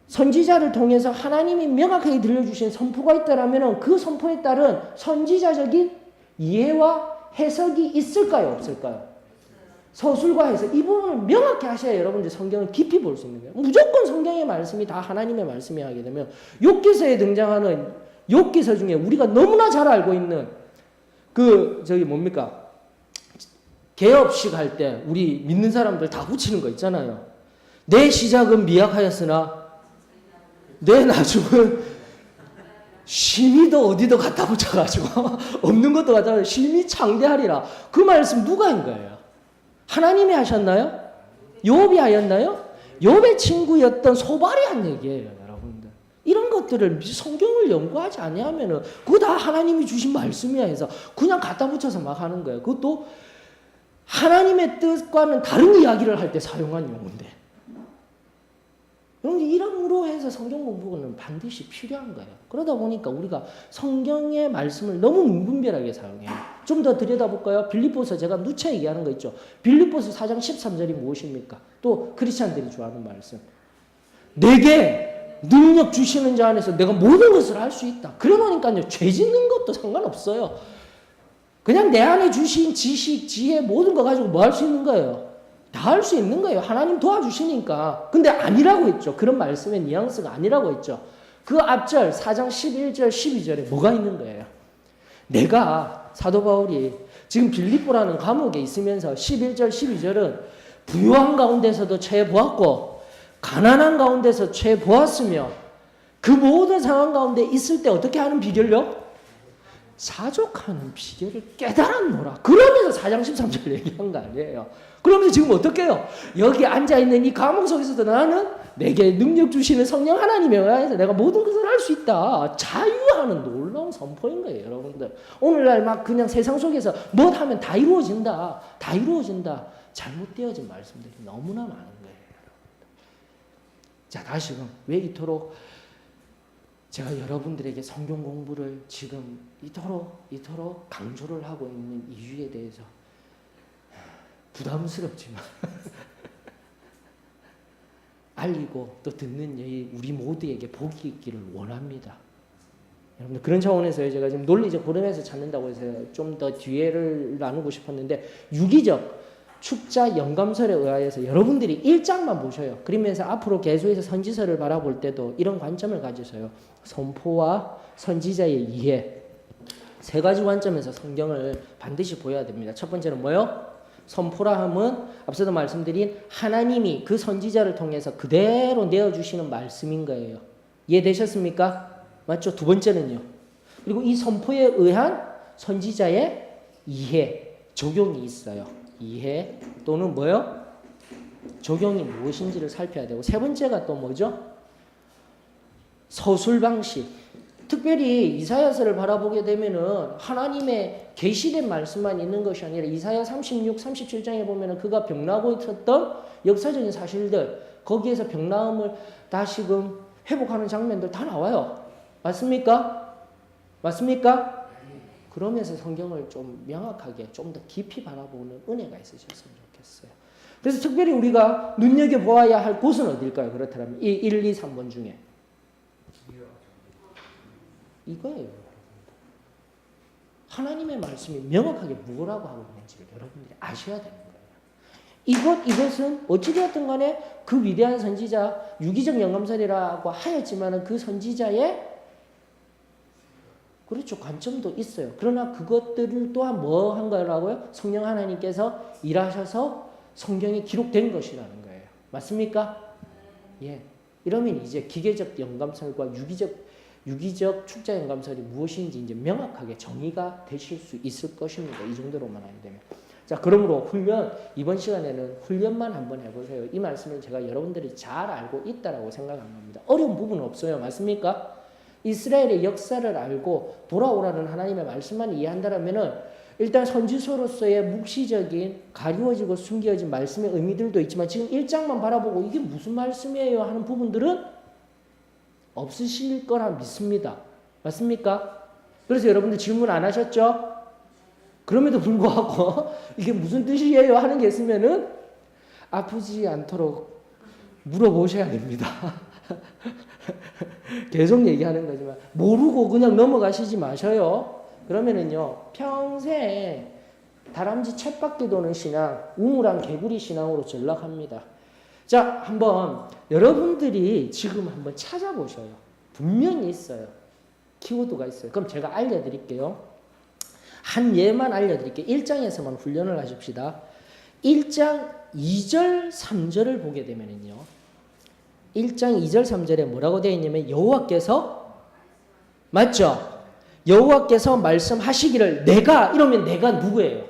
선지자를 통해서 하나님이 명확하게 들려주신 선포가 있다라면 그 선포에 따른 선지자적인 이해와 해석이 있을까요? 없을까요? 서술과 해석. 이 부분을 명확히 하셔야 여러분들 성경을 깊이 볼 수 있는 거예요. 무조건 성경의 말씀이 다 하나님의 말씀이 하게 되면 욥기서에 등장하는 욥기서 중에 우리가 너무나 잘 알고 있는 뭡니까? 개업식 할 때 우리 믿는 사람들 다 붙이는 거 있잖아요. 내 시작은 미약하였으나 내 나중은 심히도 어디도 갖다 붙여가지고 없는 것도 갖다 붙여 심히 창대하리라. 그 말씀 누가 한 거예요? 하나님이 하셨나요? 욥이 하였나요? 욥의 친구였던 소발이 한 얘기예요, 여러분들. 이런 것들을 성경을 연구하지 아니하면은 그거 다 하나님이 주신 말씀이야 해서 그냥 갖다 붙여서 막 하는 거예요. 그것도 하나님의 뜻과는 다른 이야기를 할 때 사용한 용어인데. 여러분 이름으로 해서 성경 공부는 반드시 필요한 거예요. 그러다 보니까 우리가 성경의 말씀을 너무 무분별하게 사용해요. 좀 더 들여다볼까요? 빌립보서 제가 누차 얘기하는 거 있죠. 빌립보서 4장 13절이 무엇입니까? 또 크리스찬들이 좋아하는 말씀. 내게 능력 주시는 자 안에서 내가 모든 것을 할 수 있다. 그래 놓으니까요. 죄 짓는 것도 상관없어요. 그냥 내 안에 주신 지식, 지혜 모든 거 가지고 뭐 할 수 있는 거예요? 다 할 수 있는 거예요. 하나님 도와주시니까. 근데 아니라고 했죠. 그런 말씀의 뉘앙스가 아니라고 했죠. 그 앞절 4장 11절 12절에 뭐가 있는 거예요? 내가 사도 바울이 지금 빌립보라는 감옥에 있으면서 11절 12절은 부유한 가운데서도 처해 보았고 가난한 가운데서 처해 보았으며 그 모든 상황 가운데 있을 때 어떻게 하는 비결요? 사족하는 비결을 깨달았노라. 그러면서 4장 13절 얘기한 거 아니에요. 그러면서 지금 어떻게 해요? 여기 앉아있는 이 감옥 속에서도 나는 내게 능력 주시는 성령 하나님에 의해서 내가 모든 것을 할 수 있다. 자유하는 놀라운 선포인 거예요, 여러분들. 오늘날 막 그냥 세상 속에서 뭐 하면 다 이루어진다. 다 이루어진다. 잘못되어진 말씀들이 너무나 많은 거예요, 여러분들. 자, 다시금 왜 이토록 제가 여러분들에게 성경 공부를 지금 이토록 강조를 하고 있는 이유에 대해서 부담스럽지만 알리고 또 듣는 우리 모두에게 복이 있기를 원합니다. 여러분들 그런 차원에서 제가 지금 논리적 흐름에서 찾는다고 해서 좀 더 뒤에를 나누고 싶었는데 유기적 축자 영감설에 의하여서 여러분들이 1장만 보셔요. 그러면서 앞으로 계속해서 선지서를 바라볼 때도 이런 관점을 가지셔요. 선포와 선지자의 이해 세 가지 관점에서 성경을 반드시 보여야 됩니다. 첫 번째는 뭐요? 선포라 함은 앞서도 말씀드린 하나님이 그 선지자를 통해서 그대로 내어주시는 말씀인 거예요. 이해되셨습니까? 맞죠? 두 번째는요. 그리고 이 선포에 의한 선지자의 이해, 적용이 있어요. 이해 또는 뭐요? 적용이 무엇인지를 살펴야 되고 세 번째가 또 뭐죠? 서술 방식. 특별히 이사야서를 바라보게 되면은 하나님의 계시된 말씀만 있는 것이 아니라 이사야 36, 37장에 보면은 그가 병나고 있었던 역사적인 사실들 거기에서 병나음을 다시금 회복하는 장면들 다 나와요. 맞습니까? 맞습니까? 그러면서 성경을 좀 명확하게 좀 더 깊이 바라보는 은혜가 있으셨으면 좋겠어요. 그래서 특별히 우리가 눈여겨보아야 할 곳은 어딜까요? 그렇다면 1, 2, 3번 중에 이거예요. 하나님의 말씀이 명확하게 뭐라고 하고 있는지를 여러분들이 아셔야 되는 거예요. 이것은 어찌되었든 간에 그 위대한 선지자 유기적 영감설이라고 하였지만 그 선지자의 그렇죠. 관점도 있어요. 그러나 그것들을 또한 뭐 한 거라고요? 성령 하나님께서 일하셔서 성경에 기록된 것이라는 거예요. 맞습니까? 예. 이러면 이제 기계적 영감설과 유기적 축자 영감설이 무엇인지 이제 명확하게 정의가 되실 수 있을 것입니다. 이 정도로만 하면 되면. 자, 그러므로 이번 시간에는 훈련만 한번 해보세요. 이 말씀을 제가 여러분들이 잘 알고 있다라고 생각하는 겁니다. 어려운 부분은 없어요. 맞습니까? 이스라엘의 역사를 알고 돌아오라는 하나님의 말씀만 이해한다면은 일단 선지서로서의 묵시적인 가리워지고 숨겨진 말씀의 의미들도 있지만 지금 1장만 바라보고 이게 무슨 말씀이에요 하는 부분들은 없으실 거라 믿습니다. 맞습니까? 그래서 여러분들 질문 안 하셨죠? 그럼에도 불구하고 이게 무슨 뜻이에요 하는 게 있으면은 아프지 않도록 물어보셔야 됩니다. 계속 얘기하는 거지만 모르고 그냥 넘어가시지 마셔요. 그러면은요 평생 다람쥐 쳇바퀴 도는 신앙, 우물안 개구리 신앙으로 전락합니다. 자, 한번 여러분들이 지금 한번 찾아보셔요. 분명히 있어요. 키워드가 있어요. 그럼 제가 알려드릴게요. 한 예만 알려드릴게요. 1장에서만 훈련을 하십시다. 1장 2절 3절을 보게 되면요 1장 2절 3절에 뭐라고 되어 있냐면 여호와께서 맞죠? 여호와께서 말씀하시기를 내가 이러면 내가 누구예요?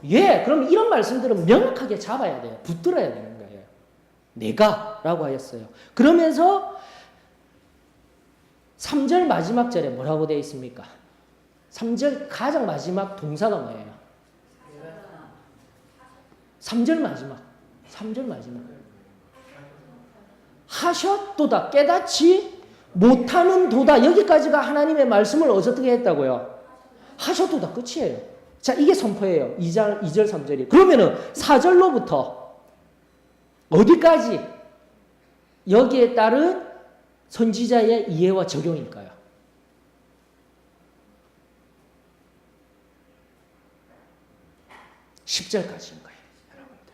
예, 그럼 이런 말씀들은 명확하게 잡아야 돼요. 붙들어야 되는 거예요. 내가 라고 하였어요. 그러면서 3절 마지막 절에 뭐라고 되어 있습니까? 3절 가장 마지막 동사가 뭐예요? 3절 마지막. 하셨도다. 깨닫지 못하는 도다. 여기까지가 하나님의 말씀을 어떻게 했다고요? 하셨도다. 끝이에요. 자, 이게 선포예요. 2절 3절이. 그러면은 4절로부터 어디까지 여기에 따른 선지자의 이해와 적용일까요? 10절까지인 거예요. 여러분들.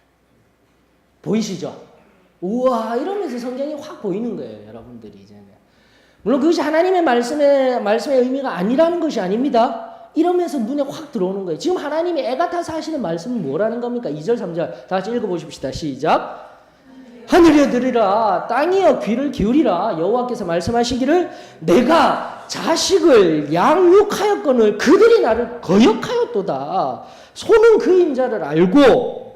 보이시죠? 우와, 이러면서 성경이 확 보이는 거예요. 여러분들이 이제는. 물론 그것이 하나님의 말씀의 의미가 아니라는 것이 아닙니다. 이러면서 눈에 확 들어오는 거예요. 지금 하나님이 애 같아서 하시는 말씀은 뭐라는 겁니까? 2절 3절 다 같이 읽어보십시다. 시작. 하늘이여 들으라, 땅이여 귀를 기울이라. 여호와께서 말씀하시기를 내가 자식을 양육하였거늘 그들이 나를 거역하였도다. 소는 그 인자를 알고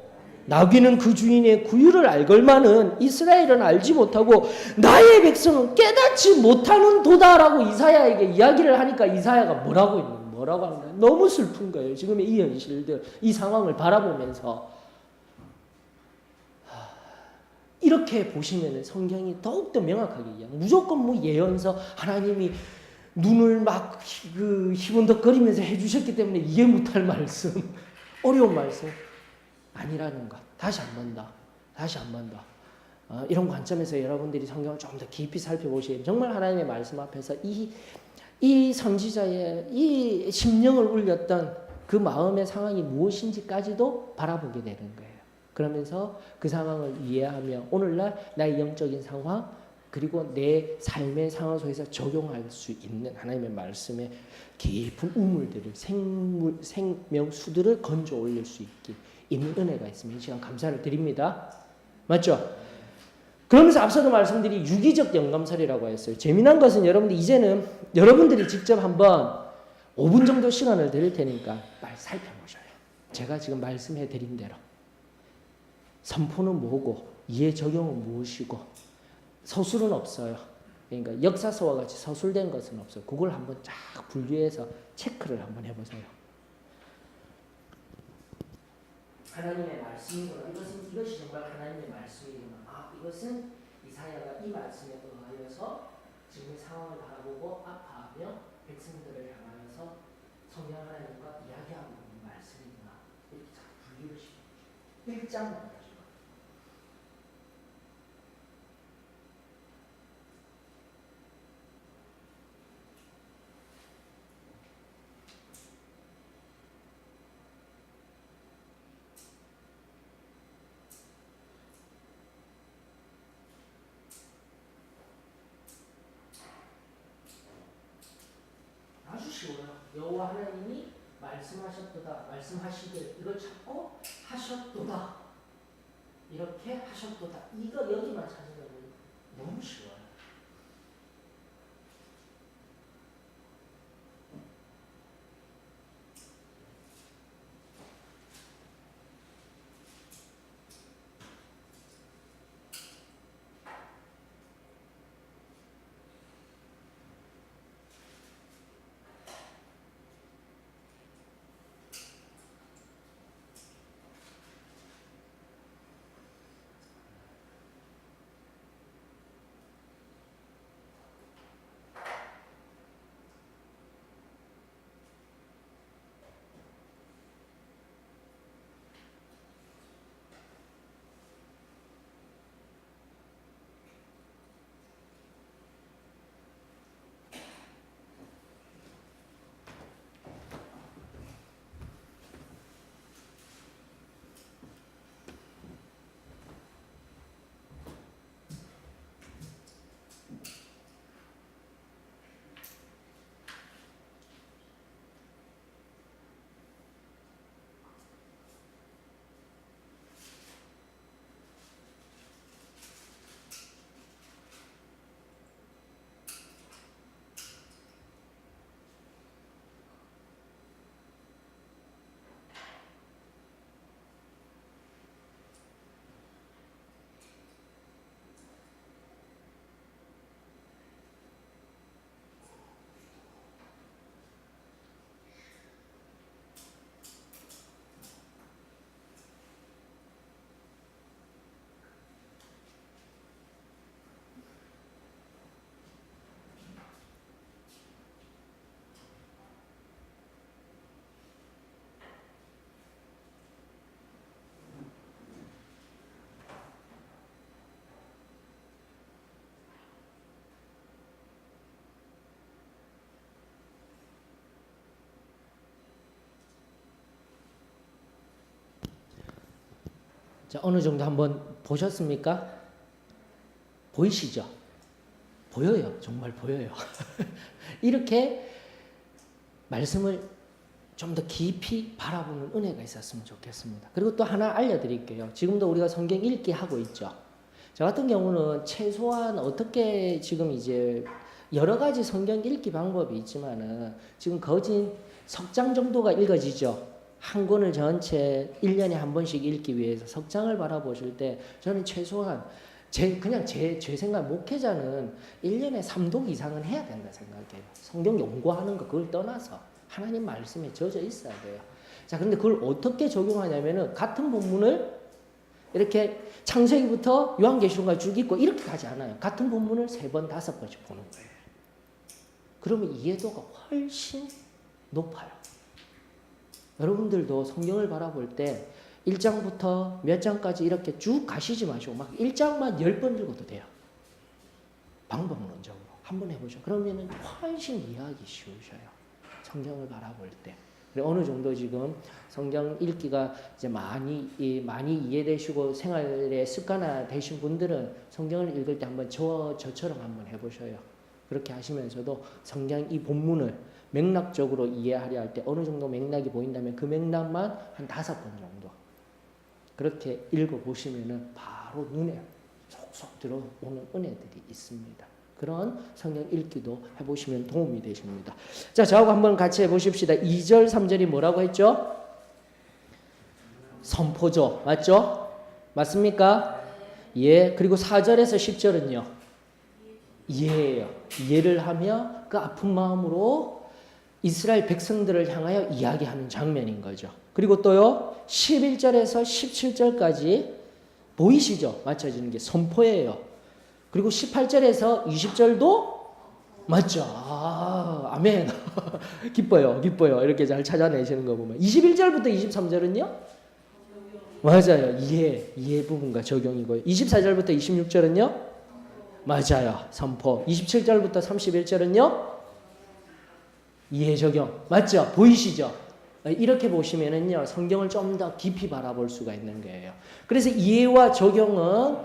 나귀는 그 주인의 구유를 알걸만은 이스라엘은 알지 못하고 나의 백성은 깨닫지 못하는 도다라고 이사야에게 이야기를 하니까 이사야가 뭐라고 하는 거예요? 너무 슬픈 거예요. 지금의 이 현실들, 이 상황을 바라보면서 이렇게 보시면 성경이 더욱더 명확하게 무조건 뭐 예언서 하나님이 눈을 막 희번덕거리면서 해주셨기 때문에 이해 못할 말씀, 어려운 말씀 아니라는 것. 다시 한 번 더. 이런 관점에서 여러분들이 성경을 좀 더 깊이 살펴보시면 정말 하나님의 말씀 앞에서 이 선지자의 이 심령을 울렸던 그 마음의 상황이 무엇인지까지도 바라보게 되는 거예요. 그러면서 그 상황을 이해하며 오늘날 나의 영적인 상황 그리고 내 삶의 상황 속에서 적용할 수 있는 하나님의 말씀의 깊은 우물들을 생명수들을 건져 올릴 수 있는 은혜가 있으면 이 시간 감사를 드립니다. 맞죠? 그러면서 앞서도 말씀드린 유기적 영감설이라고 했어요. 재미난 것은 여러분들 이제는 여러분들이 직접 한번 5분 정도 시간을 드릴 테니까 빨리 살펴보셔요. 제가 지금 말씀해 드린 대로 선포는 뭐고 이해 적용은 무엇이고 서술은 없어요. 그러니까 역사서와 같이 서술된 것은 없어요. 그걸 한번 쫙 분류해서 체크를 한번 해보세요. 하나님의 말씀이구나. 이것이 정말 하나님의 말씀이구나. 이것은 이사야가 이 말씀에 의하여서 지금의 상황을 바라보고 아파하며 백성들을 향하여서 성령 하나님과 이야기하고 있는 말씀이구나. 이렇게 잘 분류를 시켜요. 1장만 가지고. 여호와 하나님이 말씀하셨도다, 말씀하시길 이걸 찾고 하셨도다, 이렇게 하셨도다. 이거 여기만 찾으면 너무 쉬워요. 자, 어느 정도 한번 보셨습니까? 보이시죠? 보여요. 정말 보여요. 이렇게 말씀을 좀 더 깊이 바라보는 은혜가 있었으면 좋겠습니다. 그리고 또 하나 알려드릴게요. 지금도 우리가 성경 읽기 하고 있죠. 저 같은 경우는 최소한 어떻게 지금 이제 여러 가지 성경 읽기 방법이 있지만은 지금 거진 석 장 정도가 읽어지죠. 한 권을 전체 1년에 한 번씩 읽기 위해서 석 장을 바라보실 때 저는 최소한 그냥 제 생각 목회자는 1년에 3독 이상은 해야 된다 생각해요. 성경 연구하는 거 그걸 떠나서 하나님 말씀에 젖어 있어야 돼요. 자, 근데 그걸 어떻게 적용하냐면은 같은 본문을 이렇게 창세기부터 요한계시록까지 쭉 읽고 이렇게 가지 않아요. 같은 본문을 3번, 5번씩 보는 거예요. 그러면 이해도가 훨씬 높아요. 여러분들도 성경을 바라볼 때 1장부터 몇 장까지 이렇게 쭉 가시지 마시고 막 1장만 10번 읽어도 돼요. 방법론적으로 한번 해보죠. 그러면 훨씬 이해하기 쉬우셔요. 성경을 바라볼 때. 어느 정도 지금 성경 읽기가 이제 많이 이해되시고 생활에 습관화 되신 분들은 성경을 읽을 때 한번 저처럼 한번 해보셔요. 그렇게 하시면서도 성경 이 본문을 맥락적으로 이해하려 할 때 어느 정도 맥락이 보인다면 그 맥락만 한 5번 정도 그렇게 읽어보시면은 바로 눈에 쏙쏙 들어오는 은혜들이 있습니다. 그런 성경 읽기도 해보시면 도움이 되십니다. 자, 저하고 한번 같이 해보십시다. 2절, 3절이 뭐라고 했죠? 선포죠. 맞죠? 맞습니까? 예. 그리고 4절에서 10절은요? 이해예요. 이해를 하며 그 아픈 마음으로 이스라엘 백성들을 향하여 이야기하는 장면인 거죠. 그리고 또요, 11절에서 17절까지 보이시죠? 맞춰지는 게 선포예요. 그리고 18절에서 20절도 맞죠? 아, 아멘. 기뻐요. 이렇게 잘 찾아내시는 거 보면. 21절부터 23절은요? 맞아요. 이해 부분과 적용이고요. 24절부터 26절은요? 맞아요. 선포. 27절부터 31절은요? 이해 적용. 맞죠? 보이시죠? 이렇게 보시면은요, 성경을 좀 더 깊이 바라볼 수가 있는 거예요. 그래서 이해와 적용은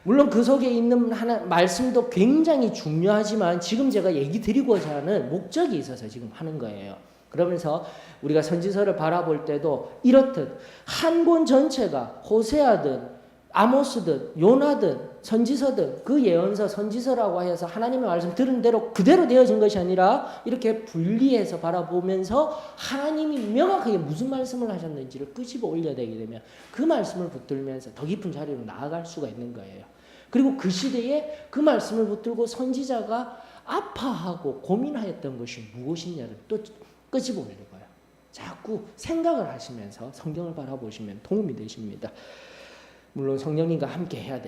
물론 그 속에 있는 말씀도 굉장히 중요하지만 지금 제가 얘기 드리고자 하는 목적이 있어서 지금 하는 거예요. 그러면서 우리가 선지서를 바라볼 때도 이렇듯 한 권 전체가 호세아든 아모스든 요나든 선지서든 그 예언서 선지서라고 해서 하나님의 말씀 들은 대로 그대로 되어진 것이 아니라 이렇게 분리해서 바라보면서 하나님이 명확하게 무슨 말씀을 하셨는지를 끄집어 올려내게 되면 그 말씀을 붙들면서 더 깊은 자리로 나아갈 수가 있는 거예요. 그리고 그 시대에 그 말씀을 붙들고 선지자가 아파하고 고민하였던 것이 무엇이냐를 또 끄집어 올리는 거예요. 자꾸 생각을 하시면서 성경을 바라보시면 도움이 되십니다. 물론 성령님과 함께 해야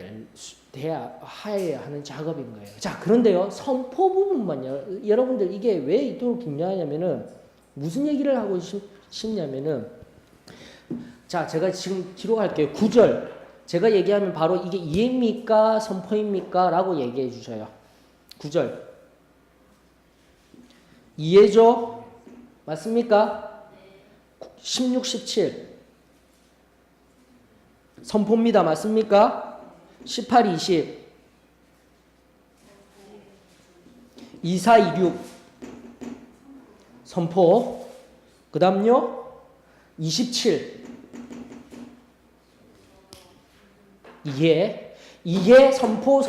하는 작업인 거예요. 자, 그런데요, 선포 부분만요. 여러분들 이게 왜 이토록 중요하냐면은 무슨 얘기를 하고 싶냐면은 자, 제가 지금 기록할게요. 9절. 제가 얘기하면 바로 이게 이해입니까? 선포입니까? 라고 얘기해 주셔요. 9절. 이해죠? 맞습니까? 16, 17. 선포입니다. 맞습니까? 18, 20. 24, 26. 선포. 그 다음요. 27. 이해, 선포,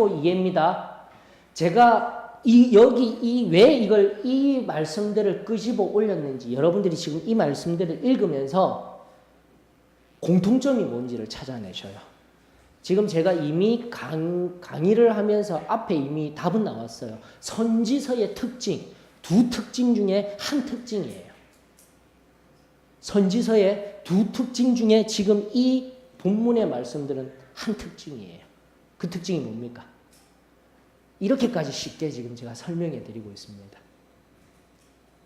이해입니다. 제가 왜 이 말씀들을 끄집어 올렸는지 여러분들이 지금 이 말씀들을 읽으면서 공통점이 뭔지를 찾아내셔요. 지금 제가 이미 강의를 하면서 앞에 이미 답은 나왔어요. 선지서의 특징, 두 특징 중에 한 특징이에요. 선지서의 두 특징 중에 지금 이 본문의 말씀들은 한 특징이에요. 그 특징이 뭡니까? 이렇게까지 쉽게 지금 제가 설명해 드리고 있습니다.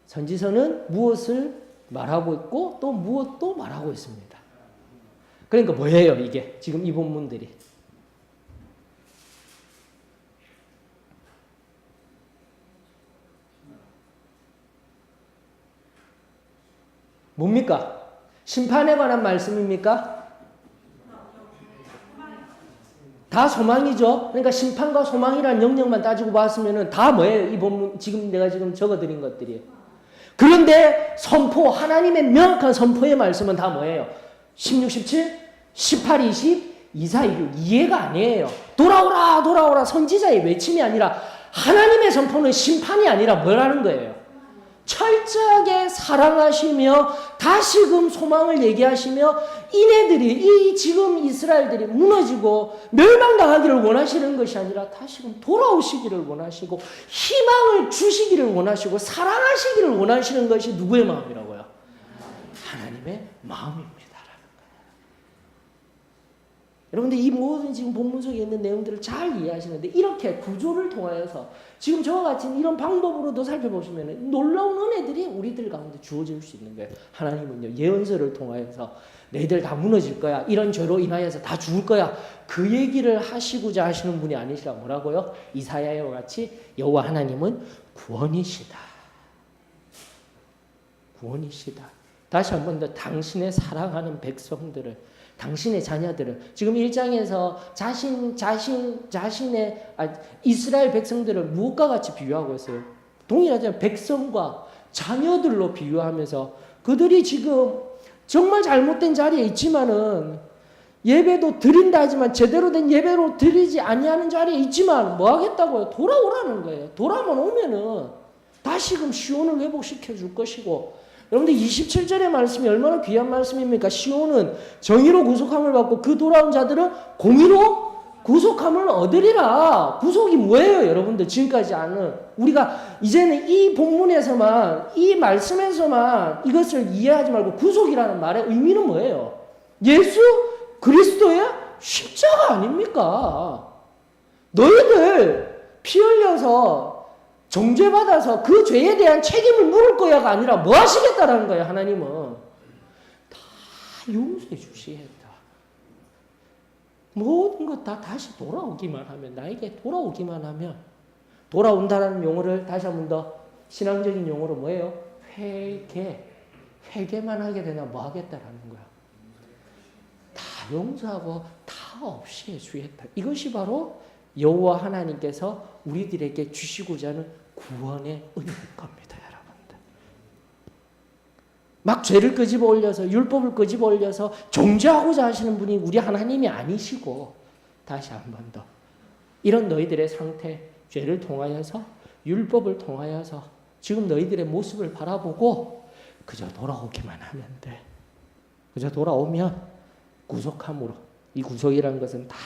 선지서는 무엇을 말하고 있고 또 무엇도 말하고 있습니다. 그러니까 뭐예요, 이게? 지금 이 본문들이. 뭡니까? 심판에 관한 말씀입니까? 다 소망이죠. 그러니까 심판과 소망이라는 영역만 따지고 봤으면은 다 뭐예요? 이 본문, 지금 내가 적어드린 것들이에요. 그런데 선포, 하나님의 명확한 선포의 말씀은 다 뭐예요? 16, 17, 18, 20, 24, 26 이해가 아니에요. 돌아오라 선지자의 외침이 아니라 하나님의 선포는 심판이 아니라 뭐라는 거예요? 철저하게 사랑하시며 다시금 소망을 얘기하시며 이네들이 지금 이스라엘들이 무너지고 멸망당하기를 원하시는 것이 아니라 다시금 돌아오시기를 원하시고 희망을 주시기를 원하시고 사랑하시기를 원하시는 것이 누구의 마음이라고요? 하나님의 마음입니다. 여러분들 이 모든 지금 본문 속에 있는 내용들을 잘 이해하시는데 이렇게 구조를 통하여서 지금 저와 같이 이런 방법으로도 살펴보시면 놀라운 은혜들이 우리들 가운데 주어질 수 있는 거예요. 하나님은요 예언서를 통하여서 너희들 다 무너질 거야. 이런 죄로 인하여서 다 죽을 거야. 그 얘기를 하시고자 하시는 분이 아니시라 뭐라고요? 이사야와 같이 여호와 하나님은 구원이시다. 구원이시다. 다시 한 번 더 당신의 사랑하는 백성들을 당신의 자녀들을 지금 1장에서 자신의 이스라엘 백성들을 무엇과 같이 비유하고 있어요? 동일하잖아요. 백성과 자녀들로 비유하면서 그들이 지금 정말 잘못된 자리에 있지만은 예배도 드린다 하지만 제대로 된 예배로 드리지 아니하는 자리에 있지만 뭐 하겠다고요? 돌아오라는 거예요. 오면은 다시금 시온을 회복시켜 줄 것이고 여러분들 27절의 말씀이 얼마나 귀한 말씀입니까? 시온은 정의로 구속함을 받고 그 돌아온 자들은 공의로 구속함을 얻으리라. 구속이 뭐예요, 여러분들? 지금까지 아는 우리가 이제는 이 본문에서만 이 말씀에서만 이것을 이해하지 말고 구속이라는 말의 의미는 뭐예요? 예수 그리스도의 십자가 아닙니까? 너희들 피 흘려서 정죄받아서 그 죄에 대한 책임을 물을 거야가 아니라 뭐 하시겠다라는 거예요, 하나님은. 다 용서해 주시겠다. 모든 것 다 다시 돌아오기만 하면, 나에게 돌아오기만 하면, 돌아온다라는 용어를 다시 한 번 더 신앙적인 용어로 뭐예요? 회개만 하게 되나 뭐 하겠다라는 거야. 다 용서하고 다 없이 해주겠다. 이것이 바로 여호와 하나님께서 우리들에게 주시고자 하는 구원의 은혜일 겁니다, 여러분들. 막 죄를 끄집어 올려서 율법을 끄집어 올려서 정죄하고자 하시는 분이 우리 하나님이 아니시고 다시 한 번 더 이런 너희들의 상태 죄를 통하여서 율법을 통하여서 지금 너희들의 모습을 바라보고 그저 돌아오기만 하면 돼. 그저 돌아오면 구속함으로 이 구속이라는 것은 다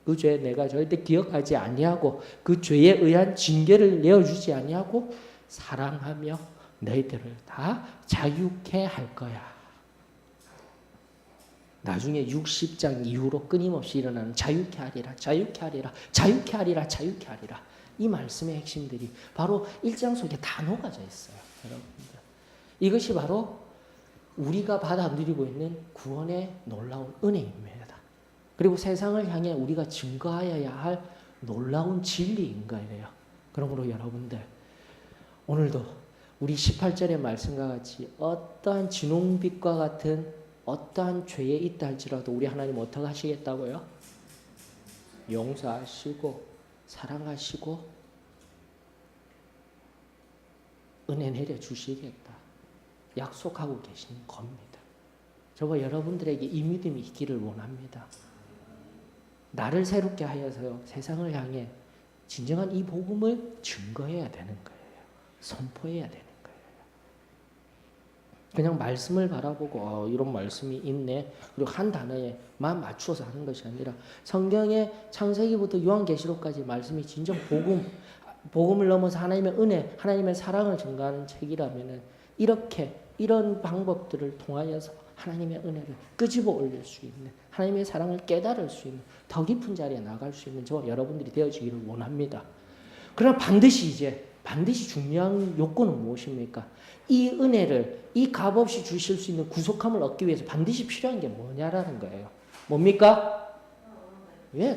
그 죄 내가 절대 기억하지 아니하고 그 죄에 의한 징계를 내어주지 아니하고 사랑하며 너희들을 다 자유케 할 거야. 나중에 60장 이후로 끊임없이 일어나는 자유케 하리라, 자유케 하리라, 자유케 하리라, 자유케 하리라. 이 말씀의 핵심들이 바로 1장 속에 다 녹아져 있어요. 여러분들. 이것이 바로 우리가 받아 누리고 있는 구원의 놀라운 은혜입니다. 그리고 세상을 향해 우리가 증거하여야 할 놀라운 진리인 거예요. 그러므로 여러분들 오늘도 우리 18절의 말씀과 같이 어떠한 진홍빛과 같은 어떠한 죄에 있다 할지라도 우리 하나님 어떻게 하시겠다고요? 용서하시고 사랑하시고 은혜 내려주시겠다. 약속하고 계시는 겁니다. 저와 여러분들에게 이 믿음이 있기를 원합니다. 나를 새롭게 하여서 세상을 향해 진정한 이 복음을 증거해야 되는 거예요. 선포해야 되는 거예요. 그냥 말씀을 바라보고 이런 말씀이 있네. 그리고 한 단어에만 맞추어서 하는 것이 아니라 성경의 창세기부터 요한계시록까지 말씀이 진정 복음을 넘어서 하나님의 은혜, 하나님의 사랑을 증거하는 책이라면은 이런 방법들을 통하여서 하나님의 은혜를 끄집어 올릴 수 있는 하나님의 사랑을 깨달을 수 있는 더 깊은 자리에 나갈 수 있는 저와 여러분들이 되어지기를 원합니다. 그러나 반드시 중요한 요건은 무엇입니까? 이 은혜를 이 값없이 주실 수 있는 구속함을 얻기 위해서 반드시 필요한 게 뭐냐라는 거예요. 뭡니까?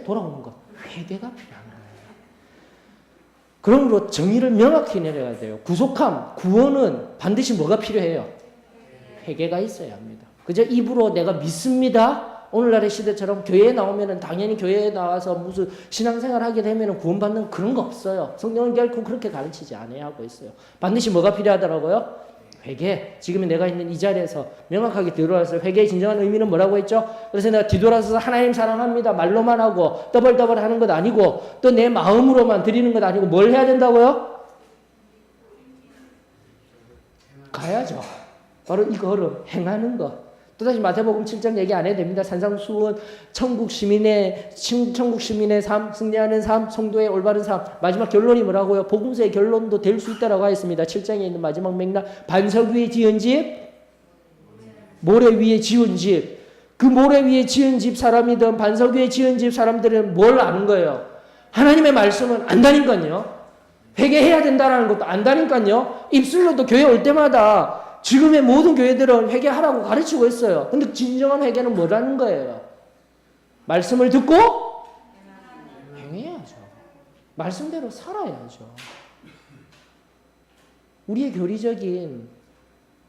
돌아오는 것. 회개가 필요한 거예요. 그러므로 정의를 명확히 내려야 돼요. 구속함, 구원은 반드시 뭐가 필요해요? 회개가 있어야 합니다. 그저 입으로 내가 믿습니다. 오늘날의 시대처럼 교회에 나오면은 당연히 교회에 나와서 무슨 신앙생활 하게 되면은 구원받는 그런 거 없어요. 성경은 결코 그렇게 가르치지 않아야 하고 있어요. 반드시 뭐가 필요하더라고요? 회개. 지금 내가 있는 이 자리에서 명확하게 들어와서 회개의 진정한 의미는 뭐라고 했죠? 그래서 내가 뒤돌아서서 하나님 사랑합니다. 말로만 하고 떠벌떠벌 하는 것 아니고 또 내 마음으로만 드리는 것 아니고 뭘 해야 된다고요? 가야죠. 바로 이 걸음, 행하는 것. 또다시 마태복음 7장 얘기 안 해도 됩니다. 산상수훈, 천국 시민의 삶, 승리하는 삶, 성도의 올바른 삶. 마지막 결론이 뭐라고요? 복음서의 결론도 될 수 있다라고 하였습니다. 7장에 있는 마지막 맥락. 반석 위에 지은 집, 모래 위에 지은 집. 그 모래 위에 지은 집 사람이든 반석 위에 지은 집 사람들은 뭘 아는 거예요? 하나님의 말씀은 안다니까요. 회개해야 된다는 것도 안다니까요. 입술로도 교회 올 때마다 지금의 모든 교회들은 회개하라고 가르치고 있어요. 근데 진정한 회개는 뭐라는 거예요? 말씀을 듣고 행해야죠. 말씀대로 살아야죠. 우리의 교리적인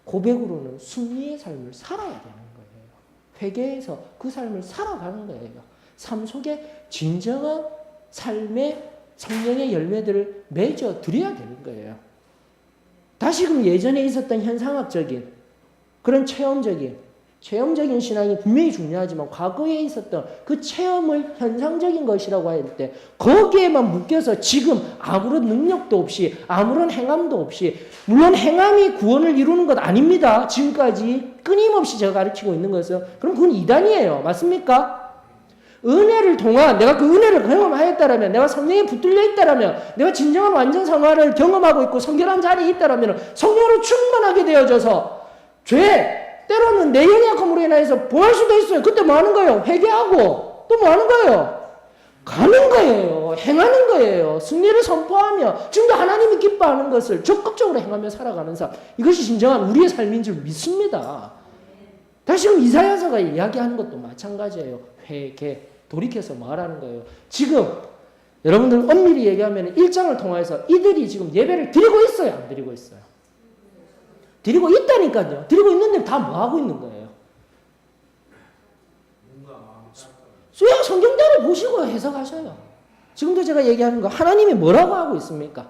고백으로는 순리의 삶을 살아야 되는 거예요. 회개해서 그 삶을 살아가는 거예요. 삶 속에 진정한 삶의 성령의 열매들을 맺어 드려야 되는 거예요. 다시금 예전에 있었던 현상학적인 그런 체험적인 신앙이 분명히 중요하지만 과거에 있었던 그 체험을 현상적인 것이라고 할 때 거기에만 묶여서 지금 아무런 능력도 없이 아무런 행함도 없이 물론 행함이 구원을 이루는 것 아닙니다. 지금까지 끊임없이 제가 가르치고 있는 것은 그럼 그건 이단이에요. 맞습니까? 은혜를 통한 내가 그 은혜를 경험하였다라면 내가 성령에 붙들려 있다라면 내가 진정한 완전 성화를 경험하고 있고 성결한 자리에 있다라면 성령으로 충만하게 되어져서 때로는 내 연약함으로 인해서 보할 수도 있어요. 그때 뭐 하는 거예요? 회개하고 또 뭐 하는 거예요? 가는 거예요. 행하는 거예요. 승리를 선포하며 지금도 하나님이 기뻐하는 것을 적극적으로 행하며 살아가는 삶. 이것이 진정한 우리의 삶인 줄 믿습니다. 다시금 이사야서가 이야기하는 것도 마찬가지예요. 회개. 돌이켜서 말하는 거예요. 지금 여러분들 엄밀히 얘기하면 1장을 통해서 이들이 지금 예배를 드리고 있어요? 안 드리고 있어요? 드리고 있다니까요. 드리고 있는데 다 뭐 하고 있는 거예요? 수영 성경대로 보시고 해석하셔요. 지금도 제가 얘기하는 거 하나님이 뭐라고 하고 있습니까?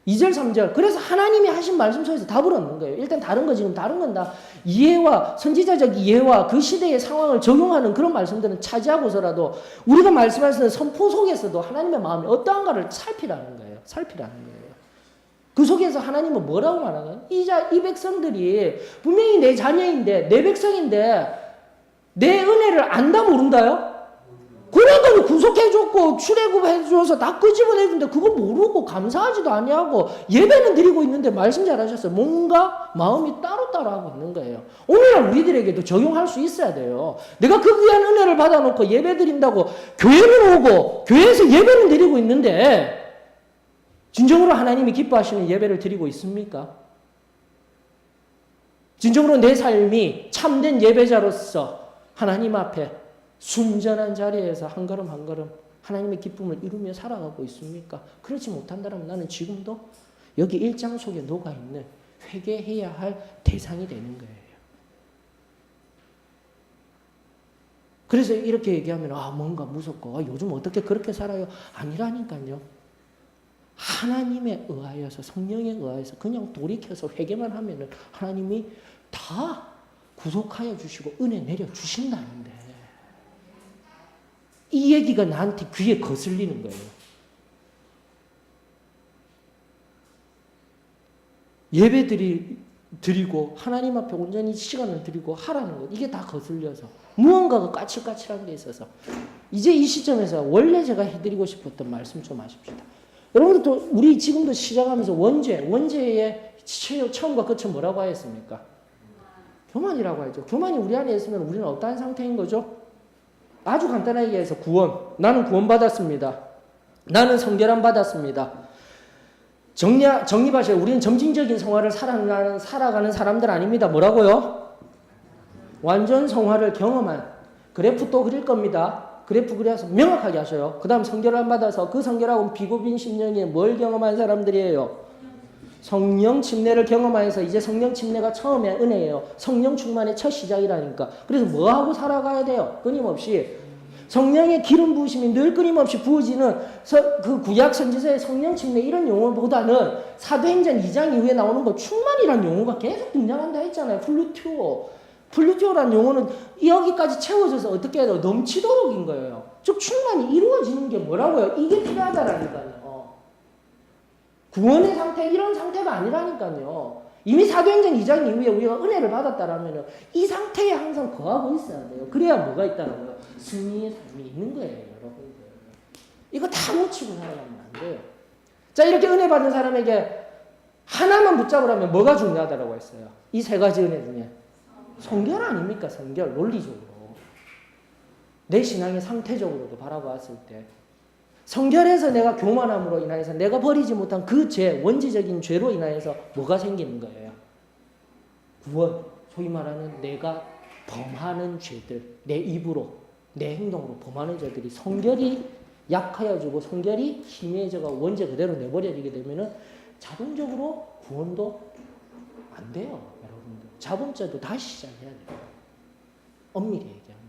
2절, 3절. 그래서 하나님이 하신 말씀 속에서 답을 얻는 거예요. 일단 다른 거 지금 다른 건 다 이해와 선지자적 이해와 그 시대의 상황을 적용하는 그런 말씀들은 차지하고서라도 우리가 말씀하시는 선포 속에서도 하나님의 마음이 어떠한가를 살피라는 거예요. 살피라는 거예요. 그 속에서 하나님은 뭐라고 말하나요? 이 백성들이 분명히 내 자녀인데 내 백성인데 내 은혜를 안다 모른다요? 그러더니 구속해줬고 출애굽해줘서 다 끄집어내는데 그거 모르고 감사하지도 아니하고 예배는 드리고 있는데 말씀 잘하셨어요. 뭔가 마음이 따로따로 하고 있는 거예요. 오늘날 우리들에게도 적용할 수 있어야 돼요. 내가 그 귀한 은혜를 받아놓고 예배 드린다고 교회는 오고 교회에서 예배는 드리고 있는데 진정으로 하나님이 기뻐하시는 예배를 드리고 있습니까? 진정으로 내 삶이 참된 예배자로서 하나님 앞에 순전한 자리에서 한 걸음 한 걸음 하나님의 기쁨을 이루며 살아가고 있습니까? 그렇지 못한다면 나는 지금도 여기 1장 속에 녹아있는 회개해야 할 대상이 되는 거예요. 그래서 이렇게 얘기하면 뭔가 무섭고 요즘 어떻게 그렇게 살아요? 아니라니까요. 하나님에 의하여서 성령에 의하여서 그냥 돌이켜서 회개만 하면은 하나님이 다 구속하여 주시고 은혜 내려 주신다는데 이 얘기가 나한테 귀에 거슬리는 거예요. 예배 드리고 하나님 앞에 온전히 시간을 드리고 하라는 것 이게 다 거슬려서 무언가가 까칠까칠한 게 있어서 이제 이 시점에서 원래 제가 해드리고 싶었던 말씀 좀 하십시다. 여러분들도 우리 지금도 시작하면서 원죄의 처음과 끝은 뭐라고 하였습니까? 교만이라고 하죠. 교만이 우리 안에 있으면 우리는 어떠한 상태인 거죠? 아주 간단하게 얘기해서 구원. 나는 구원받았습니다. 나는 성결함 받았습니다. 정립하셔요. 우리는 점진적인 성화를 살아가는 사람들 아닙니다. 뭐라고요? 완전 성화를 경험한 그래프 또 그릴 겁니다. 그래프 그려서 명확하게 하셔요. 그 다음 성결함 받아서 그 성결하고 비고빈 심령이 뭘 경험한 사람들이에요? 성령 침례를 경험하여서 이제 성령 침례가 처음에 은혜예요. 성령 충만의 첫 시작이라니까. 그래서 뭐하고 살아가야 돼요? 끊임없이. 성령의 기름 부으심이 늘 끊임없이 부어지는 그 구약 선지서의 성령 침례 이런 용어보다는 사도행전 2장 이후에 나오는 거 충만이라는 용어가 계속 등장한다 했잖아요. 플루티오라는 용어는 여기까지 채워져서 어떻게 해야 돼요? 넘치도록인 거예요. 즉 충만이 이루어지는 게 뭐라고요? 이게 필요하다라니까요. 구원의 상태 이런 상태가 아니라니까요. 이미 사도행전 2장 이후에 우리가 은혜를 받았다라면 이 상태에 항상 거하고 있어야 돼요. 그래야 뭐가 있다라고요? 승리의 삶이 있는 거예요, 여러분들. 이거 다 놓치고 살아가면 안 돼요. 자, 이렇게 은혜 받은 사람에게 하나만 붙잡으라면 뭐가 중요하다라고 했어요? 이 세 가지 은혜 중에 성결 아닙니까? 성결, 논리적으로. 내 신앙의 상태적으로도 바라보았을 때 성결해서 내가 교만함으로 인하여서 내가 버리지 못한 그 죄, 원죄적인 죄로 인하여서 뭐가 생기는 거예요? 구원, 소위 말하는 내가 범하는 죄들, 내 입으로, 내 행동으로 범하는 죄들이 성결이 약하여지고 성결이 희미해져가 원죄 그대로 내버려지게 되면은 자동적으로 구원도 안 돼요, 여러분들. 자범죄도 다시 시작해야 돼요. 엄밀히 얘기하면.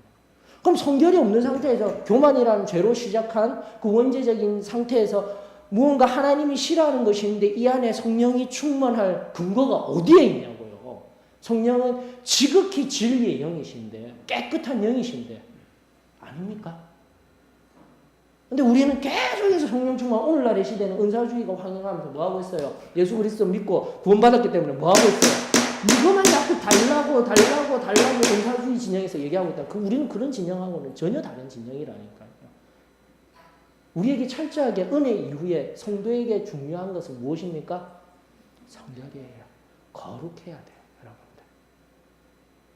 그럼 성결이 없는 상태에서 교만이라는 죄로 시작한 그 원죄적인 상태에서 무언가 하나님이 싫어하는 것이 있는데 이 안에 성령이 충만할 근거가 어디에 있냐고요. 성령은 지극히 진리의 영이신데 깨끗한 영이신데 아닙니까? 근데 우리는 계속해서 성령 충만 오늘날의 시대는 은사주의가 환영하면서 뭐하고 있어요? 예수 그리스도 믿고 구원받았기 때문에 뭐하고 있어요? 이거만 자꾸 달라고 은사주의 진영에서 얘기하고 있다. 우리는 그런 진영하고는 전혀 다른 진영이라니까요. 우리에게 철저하게 은혜 이후에 성도에게 중요한 것은 무엇입니까? 성결이에요. 거룩해야 돼요, 여러분들.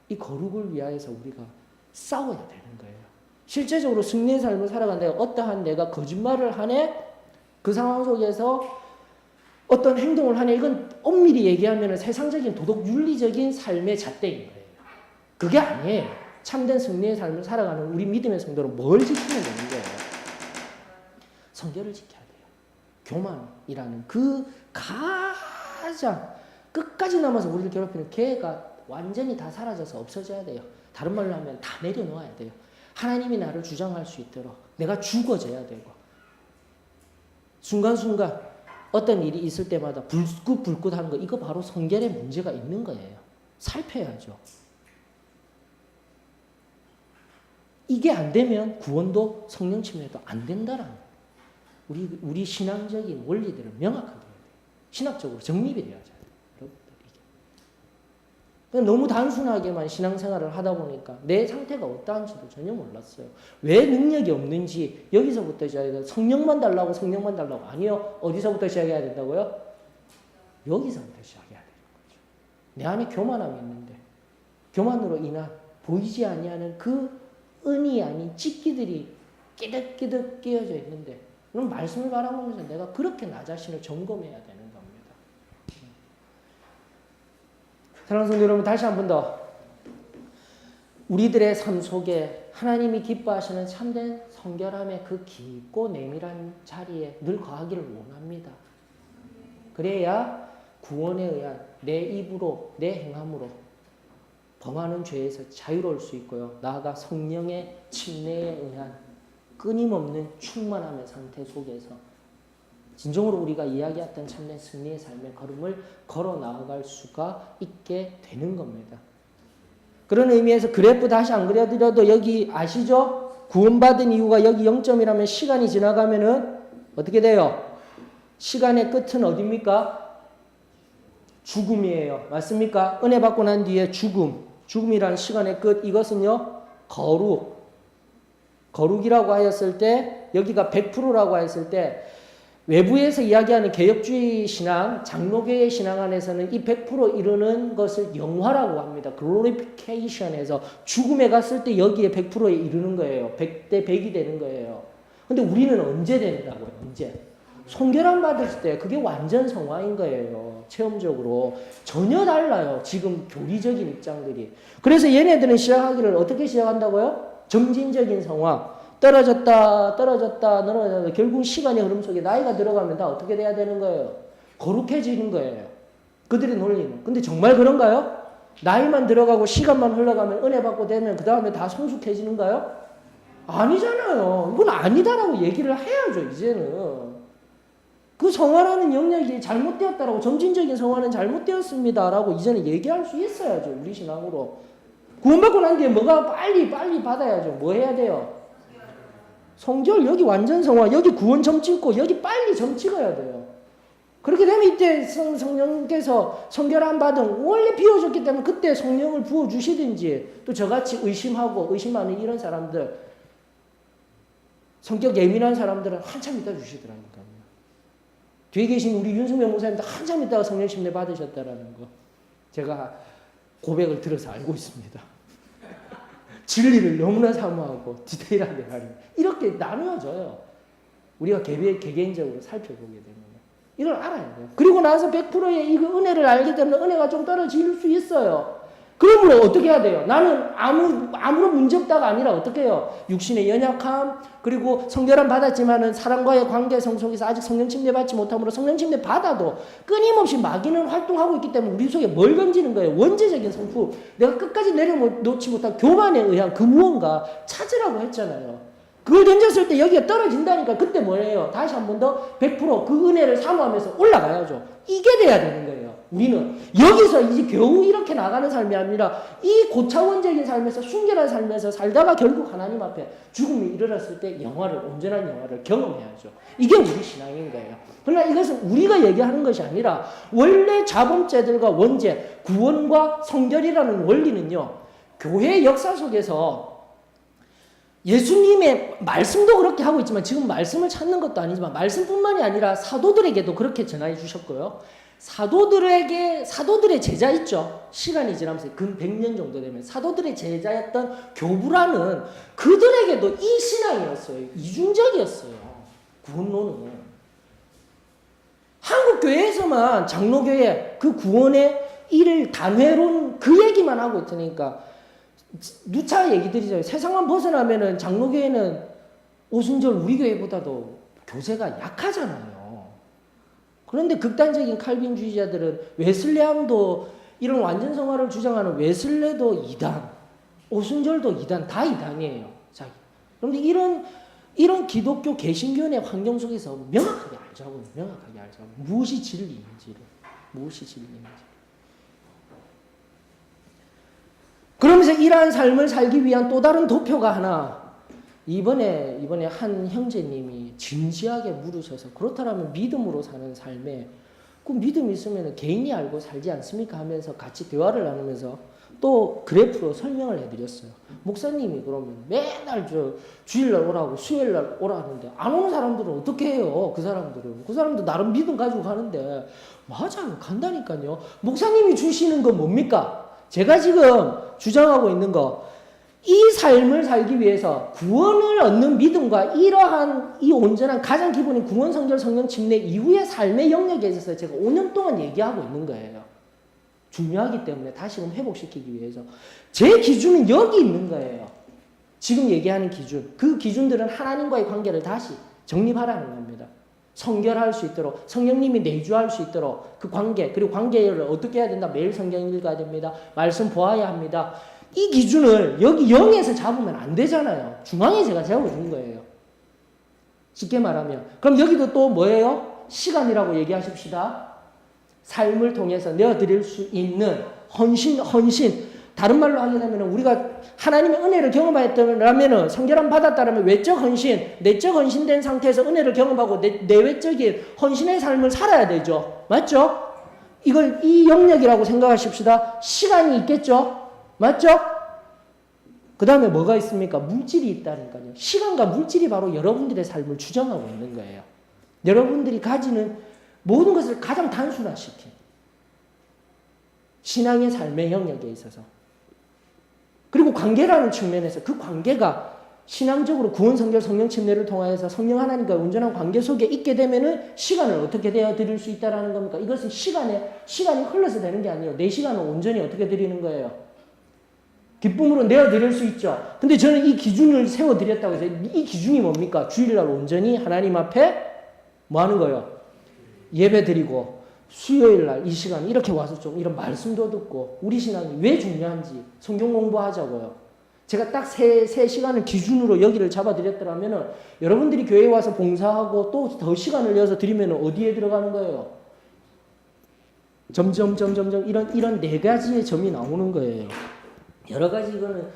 이 거룩을 위하여서 우리가 싸워야 되는 거예요. 실제적으로 승리의 삶을 살아간다. 어떠한 내가 거짓말을 하네? 그 상황 속에서 어떤 행동을 하냐 이건 엄밀히 얘기하면 세상적인 도덕 윤리적인 삶의 잣대인 거예요. 그게 아니에요. 참된 승리의 삶을 살아가는 우리 믿음의 성도는 뭘 지키면 되는 거예요? 성결을 지켜야 돼요. 교만이라는 그 가장 끝까지 남아서 우리를 괴롭히는 개가 완전히 다 사라져서 없어져야 돼요. 다른 말로 하면 다 내려놓아야 돼요. 하나님이 나를 주장할 수 있도록 내가 죽어져야 되고 순간순간 어떤 일이 있을 때마다 불긋불긋 하는 거, 이거 바로 성결에 문제가 있는 거예요. 살펴야죠. 이게 안 되면 구원도 성령 침례도 안 된다라는 거예요. 우리 신앙적인 원리들을 명확하게 해야 돼요. 신학적으로 정립이 돼야죠. 너무 단순하게만 신앙생활을 하다 보니까 내 상태가 어떠한지도 전혀 몰랐어요. 왜 능력이 없는지 여기서부터 시작해야 성령만 달라고 성령만 달라고. 아니요. 어디서부터 시작해야 된다고요? 여기서부터 시작해야 되는 거죠. 내 안에 교만함이 있는데 교만으로 인한 보이지 아니하는 그 은이 아닌 찢기들이 끼득끼득 끼어져 있는데 그럼 말씀을 바라보면서 내가 그렇게 나 자신을 점검해야 되는 겁니다. 사랑하는 성도 여러분, 다시 한 번 더 우리들의 삶 속에 하나님이 기뻐하시는 참된 성결함의 그 깊고 내밀한 자리에 늘 거하기를 원합니다. 그래야 구원에 의한 내 입으로 내 행함으로 범하는 죄에서 자유로울 수 있고요. 나아가 성령의 침례에 의한 끊임없는 충만함의 상태 속에서 진정으로 우리가 이야기했던 참된 승리의 삶의 걸음을 걸어 나아갈 수가 있게 되는 겁니다. 그런 의미에서 그래프 다시 안 그려드려도 여기 아시죠? 구원받은 이유가 여기 0점이라면 시간이 지나가면은 어떻게 돼요? 시간의 끝은 어디입니까? 죽음이에요. 맞습니까? 은혜 받고 난 뒤에 죽음이라는 시간의 끝, 이것은요 거룩이라고 하였을 때, 여기가 100%라고 하였을 때 외부에서 이야기하는 개혁주의 신앙, 장로교의 신앙 안에서는 이 100% 이루는 것을 영화라고 합니다. 글로리피케이션에서 죽음에 갔을 때 여기에 100%에 이르는 거예요. 100대 100이 되는 거예요. 근데 우리는 언제 된다고요? 언제? 성결함 받을 때 그게 완전 성화인 거예요. 체험적으로. 전혀 달라요. 지금 교리적인 입장들이. 그래서 얘네들은 시작하기를 어떻게 시작한다고요? 점진적인 성화. 떨어졌다 늘어졌다. 결국 시간의 흐름 속에 나이가 들어가면 다 어떻게 돼야 되는 거예요? 거룩해지는 거예요. 그들의 논리는. 근데 정말 그런가요? 나이만 들어가고 시간만 흘러가면 은혜 받고 되면 그 다음에 다 성숙해지는가요? 아니잖아요. 이건 아니다라고 얘기를 해야죠, 이제는. 그 성화라는 영역이 잘못되었다라고, 점진적인 성화는 잘못되었습니다라고 이제는 얘기할 수 있어야죠, 우리 신앙으로. 구원받고 난 뒤에 뭐가 빨리 받아야죠. 뭐 해야 돼요? 성결, 여기 완전 성화, 여기 구원 점 찍고 여기 빨리 점 찍어야 돼요. 그렇게 되면 이때 성령께서 성결함 받은, 원래 비워졌기 때문에 그때 성령을 부어주시든지, 또 저같이 의심하는 이런 사람들, 성격 예민한 사람들은 한참 있다 주시더라니까요. 뒤에 계신 우리 윤승명 목사님도 한참 있다가 성령 침례 받으셨다라는 거 제가 고백을 들어서 알고 있습니다. 진리를 너무나 사모하고 디테일하게 가는, 이렇게 나누어져요. 우리가 개개인적으로 살펴보게 되면 이걸 알아야 돼요. 그리고 나서 100%의 이 은혜를 알기 때문에 은혜가 좀 떨어질 수 있어요. 그러므로 어떻게 해야 돼요? 나는 아무런 문제 없다가 아니라 어떻게 해요? 육신의 연약함, 그리고 성결함 받았지만은 사람과의 관계성 속에서 아직 성령 침례 받지 못함으로 성령 침례 받아도 끊임없이 마귀는 활동하고 있기 때문에 우리 속에 뭘 던지는 거예요? 원죄적인 성품. 내가 끝까지 내려놓지 못한 교만에 의한 그 무언가 찾으라고 했잖아요. 그걸 던졌을 때 여기가 떨어진다니까. 그때 뭐예요? 다시 한 번 더 100%그 은혜를 사모하면서 올라가야죠. 이게 돼야 되는 거예요. 우리는 여기서 이제 겨우 이렇게 나가는 삶이 아니라 이 고차원적인 삶에서, 순결한 삶에서 살다가 결국 하나님 앞에 죽음이 이르렀을 때 온전한 영화를 경험해야죠. 이게 우리 신앙인 거예요. 그러나 이것은 우리가 얘기하는 것이 아니라 원래 자범죄들과 원죄, 구원과 성결이라는 원리는요, 교회 역사 속에서 예수님의 말씀도 그렇게 하고 있지만, 지금 말씀을 찾는 것도 아니지만 말씀뿐만이 아니라 사도들에게도 그렇게 전하여 주셨고요. 사도들의 제자 있죠. 시간이 지나면서 근 100년 정도 되면 사도들의 제자였던 교부라는 그들에게도 이 신앙이었어요. 이중적이었어요. 구원론은. 한국 교회에서만 장로교회 그 구원의 일을 단회론 그 얘기만 하고 있으니까 누차 얘기들이죠. 세상만 벗어나면은 장로교회는 오순절 우리 교회보다도 교세가 약하잖아요. 그런데 극단적인 칼빈주의자들은 웨슬레함도 이런 완전 성화를 주장하는 웨슬레도 이단, 오순절도 이단, 다 이단이에요. 자, 그런데 이런 이런 기독교 개신교의 환경 속에서 명확하게 알자고요. 명확하게 알자고. 무엇이 진리인지를. 무엇이 진리인지. 그러면서 이러한 삶을 살기 위한 또 다른 도표가 하나 이번에 한 형제님이 진지하게 물으셔서 그렇다면 믿음으로 사는 삶에 그 믿음이 있으면 개인이 알고 살지 않습니까? 하면서 같이 대화를 나누면서 또 그래프로 설명을 해드렸어요. 목사님이 그러면 맨날 주일날 오라고 수요일날 오라는데 안 오는 사람들은 어떻게 해요? 그 사람도 나름 믿음 가지고 가는데 맞아요. 간다니까요. 목사님이 주시는 건 뭡니까? 제가 지금 주장하고 있는 거 이 삶을 살기 위해서 구원을 얻는 믿음과 이러한 이 온전한 가장 기본인 구원, 성결, 성령 침례 이후의 삶의 영역에 있어서 제가 5년 동안 얘기하고 있는 거예요. 중요하기 때문에 다시금 회복시키기 위해서 제 기준은 여기 있는 거예요. 지금 얘기하는 기준. 그 기준들은 하나님과의 관계를 다시 정립하라는 겁니다. 성결할 수 있도록 성령님이 내주할 수 있도록 그 관계 그리고 관계를 어떻게 해야 된다? 매일 성경 읽어야 됩니다. 말씀 보아야 합니다. 이 기준을 여기 0에서 잡으면 안 되잖아요. 중앙에 제가 세워준 거예요. 쉽게 말하면. 그럼 여기도 또 뭐예요? 시간이라고 얘기하십시다. 삶을 통해서 내어드릴 수 있는 헌신. 다른 말로 하게 되면 우리가 하나님의 은혜를 경험하였다면 성결함 받았다면 외적 헌신, 내적 헌신된 상태에서 은혜를 경험하고 내외적인 헌신의 삶을 살아야 되죠. 맞죠? 이걸 이 영역이라고 생각하십시다. 시간이 있겠죠? 맞죠? 그 다음에 뭐가 있습니까? 물질이 있다니까요. 시간과 물질이 바로 여러분들의 삶을 주정하고 있는 거예요. 여러분들이 가지는 모든 것을 가장 단순화시킨 신앙의 삶의 영역에 있어서 그리고 관계라는 측면에서 그 관계가 신앙적으로 구원, 성결, 성령 침례를 통하여서 성령 하나님과 온전한 관계 속에 있게 되면은 시간을 어떻게 되어 드릴 수 있다라는 겁니까? 이것은 시간이 흘러서 되는 게 아니에요. 내 시간을 온전히 어떻게 드리는 거예요? 기쁨으로 내어드릴 수 있죠. 근데 저는 이 기준을 세워드렸다고 해서 이 기준이 뭡니까? 주일날 온전히 하나님 앞에 뭐 하는 거예요? 예배 드리고 수요일날 이 시간 이렇게 와서 좀 이런 말씀도 듣고 우리 신앙이 왜 중요한지 성경 공부하자고요. 제가 딱 세 시간을 기준으로 여기를 잡아드렸더라면 여러분들이 교회에 와서 봉사하고 또 더 시간을 내어서 드리면 어디에 들어가는 거예요? 점점 이런 네 가지의 점이 나오는 거예요. 여러 가지 이거는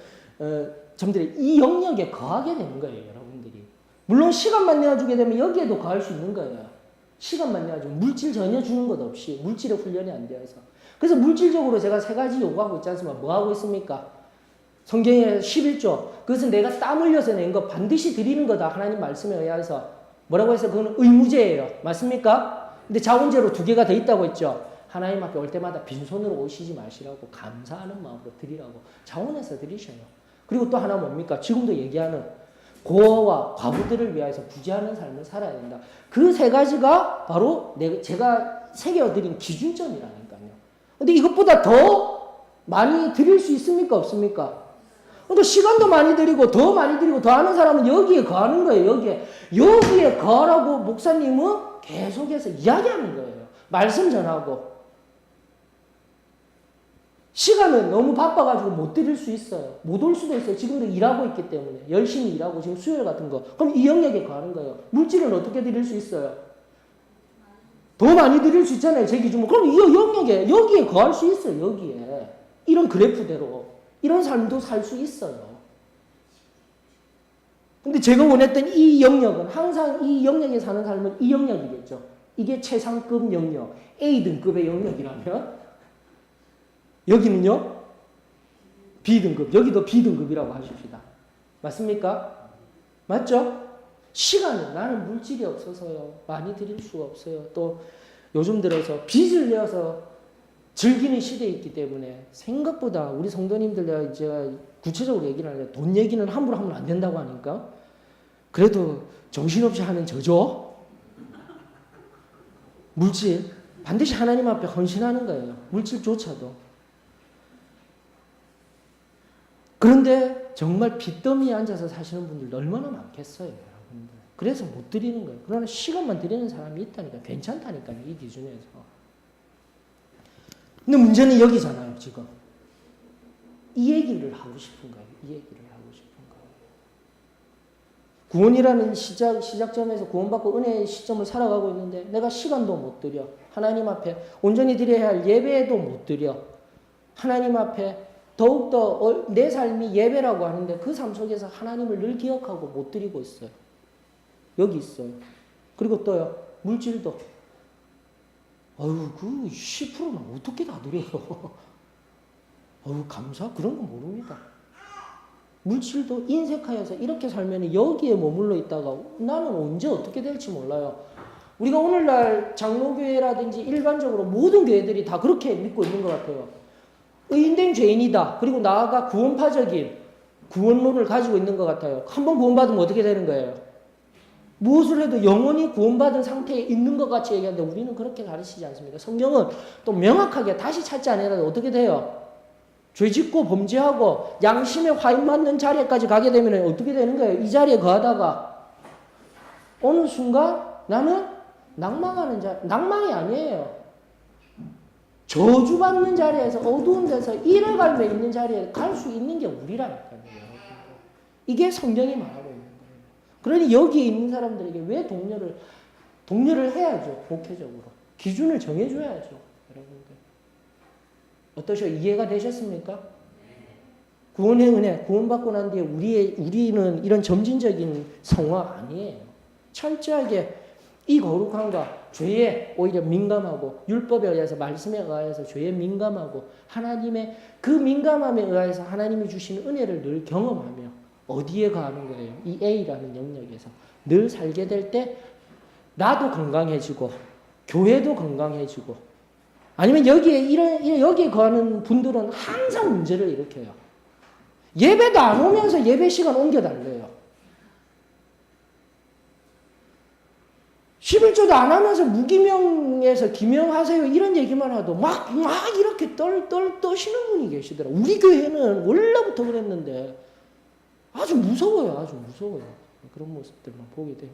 점들이 이 영역에 거하게 되는 거예요, 여러분들이. 물론 시간만 내어주게 되면 여기에도 거할 수 있는 거예요. 시간만 내어주면 물질 전혀 주는 것 없이 물질의 훈련이 안 되어서. 그래서 물질적으로 제가 3가지 요구하고 있지 않습니까? 뭐 하고 있습니까? 성경에 11조. 그것은 내가 땀 흘려서 낸 거 반드시 드리는 거다. 하나님 말씀에 의해서. 뭐라고 해서 그거는 의무제예요. 맞습니까? 근데 자원제로 2개가 더 있다고 했죠. 하나님 앞에 올 때마다 빈손으로 오시지 마시라고 감사하는 마음으로 드리라고 자원해서 드리셔요. 그리고 또 하나 뭡니까? 지금도 얘기하는 고아와 과부들을 위하여서 부지하는 삶을 살아야 된다. 그 3가지가 바로 제가 새겨드린 기준점이라니까요. 근데 이것보다 더 많이 드릴 수 있습니까? 없습니까? 그러니까 시간도 많이 드리고 더 많이 드리고 더 하는 사람은 여기에 거하는 거예요. 여기에 거하라고 목사님은 계속해서 이야기하는 거예요. 말씀 전하고. 시간은 너무 바빠가지고 못 드릴 수 있어요. 못 올 수도 있어요. 지금도 일하고 있기 때문에. 열심히 일하고 지금 수요일 같은 거. 그럼 이 영역에 가는 거예요. 물질은 어떻게 드릴 수 있어요? 더 많이 드릴 수 있잖아요. 제 기준으로. 그럼 이 영역에, 여기에 거할 수 있어요. 여기에. 이런 그래프대로. 이런 삶도 살 수 있어요. 근데 제가 원했던 이 영역은 항상 이 영역에 사는 삶은 이 영역이겠죠. 이게 최상급 영역. A등급의 영역이라면 여기는요? B등급. 여기도 B등급이라고 하십시다. 맞습니까? 맞죠? 시간은 나는 물질이 없어서요. 많이 드릴 수가 없어요. 또 요즘 들어서 빚을 내어서 즐기는 시대에 있기 때문에 생각보다 우리 성도님들 제가 구체적으로 얘기를 하는데 돈 얘기는 함부로 하면 안 된다고 하니까 그래도 정신없이 하는 저죠? 물질. 반드시 하나님 앞에 헌신하는 거예요. 물질조차도. 그런데 정말 빚더미에 앉아서 사시는 분들 얼마나 많겠어요, 여러분들. 그래서 못 드리는 거예요. 그러나 시간만 드리는 사람이 있다니까, 괜찮다니까요, 이 기준에서. 근데 문제는 여기잖아요, 지금. 이 얘기를 하고 싶은 거예요, 이 얘기를 하고 싶은 거예요. 구원이라는 시작점에서 구원받고 은혜의 시점을 살아가고 있는데 내가 시간도 못 들여. 하나님 앞에 온전히 드려야 할 예배도 못 드려. 하나님 앞에 더욱더 내 삶이 예배라고 하는데 그 삶 속에서 하나님을 늘 기억하고 못 드리고 있어요. 여기 있어요. 그리고 또요. 물질도. 아유, 그 10%는 어떻게 다 드려요? 아유, 감사? 그런 거 모릅니다. 물질도 인색하여서 이렇게 살면 여기에 머물러 있다가 나는 언제 어떻게 될지 몰라요. 우리가 오늘날 장로교회라든지 일반적으로 모든 교회들이 다 그렇게 믿고 있는 것 같아요. 의인된 죄인이다. 그리고 나아가 구원파적인 구원론을 가지고 있는 것 같아요. 한번 구원받으면 어떻게 되는 거예요? 무엇을 해도 영원히 구원받은 상태에 있는 것 같이 얘기하는데 우리는 그렇게 가르치지 않습니다. 성경은 또 명확하게 다시 찾지 않으라도 어떻게 돼요? 죄 짓고 범죄하고 양심에 화인 맞는 자리에까지 가게 되면 어떻게 되는 거예요? 이 자리에 거하다가 어느 순간 나는 낭망하는 낭망이 아니에요. 저주받는 자리에서 어두운 데서 이를 갈며 있는 자리에 갈 수 있는 게 우리라니까요. 이게 성경이 말하고 있는 거예요. 그러니 여기에 있는 사람들에게 왜 독려를 해야죠. 목회적으로. 기준을 정해줘야죠. 여러분들. 어떠셔? 이해가 되셨습니까? 구원의 은혜, 구원받고 난 뒤에 우리는 이런 점진적인 성화 아니에요. 철저하게 이 거룩함과 죄에 오히려 민감하고 율법에 의해서 말씀에 의해서 죄에 민감하고 하나님의 그 민감함에 의해서 하나님이 주시는 은혜를 늘 경험하며 어디에 가는 거예요? 이 A라는 영역에서 늘 살게 될 때 나도 건강해지고 교회도 건강해지고 아니면 여기에 거하는 분들은 항상 문제를 일으켜요. 예배도 안 오면서 예배 시간 옮겨달래요. 11조도 안 하면서 무기명에서 기명하세요 이런 얘기만 하도 막 이렇게 떠시는 분이 계시더라. 우리 교회는 원래부터 그랬는데 아주 무서워요. 그런 모습들만 보게 돼요.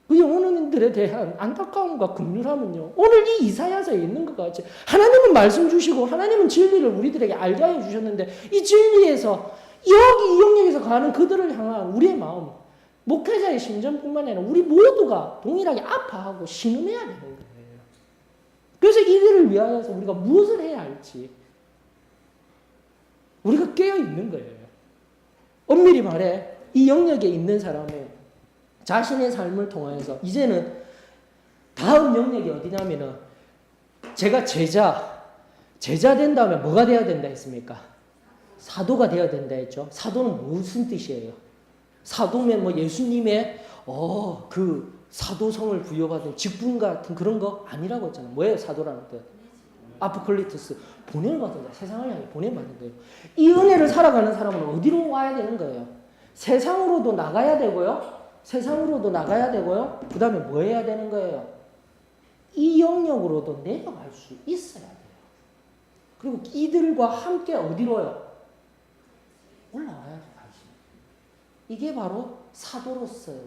그 영혼인들에 대한 안타까움과 긍휼함은요. 오늘 이 이사야서에 있는 것 같이 하나님은 말씀 주시고 하나님은 진리를 우리들에게 알게 하여 주셨는데 이 진리에서 여기 이 영역에서 가는 그들을 향한 우리의 마음 목회자의 심정뿐만 아니라 우리 모두가 동일하게 아파하고 신음해야 되는 거예요. 그래서 이들을 위하여서 우리가 무엇을 해야 할지 우리가 깨어있는 거예요. 엄밀히 말해 이 영역에 있는 사람은 자신의 삶을 통하여서 이제는 다음 영역이 어디냐면은 제가 제자 된 다음에 뭐가 돼야 된다 했습니까? 사도가 되어야 된다 했죠. 사도는 무슨 뜻이에요? 사도면 뭐 예수님의 그 사도성을 부여받은 직분 같은 그런 거 아니라고 했잖아요. 뭐예요? 사도라는 뜻. 아포클리토스. 보냄을 받는다. 세상을 향해 보냄을 받는 거예요. 이 은혜를 살아가는 사람은 어디로 와야 되는 거예요? 세상으로도 나가야 되고요. 그 다음에 뭐 해야 되는 거예요? 이 영역으로도 내려갈 수 있어야 돼요. 그리고 이들과 함께 어디로요? 올라와야죠. 다시. 이게 바로 사도로서요.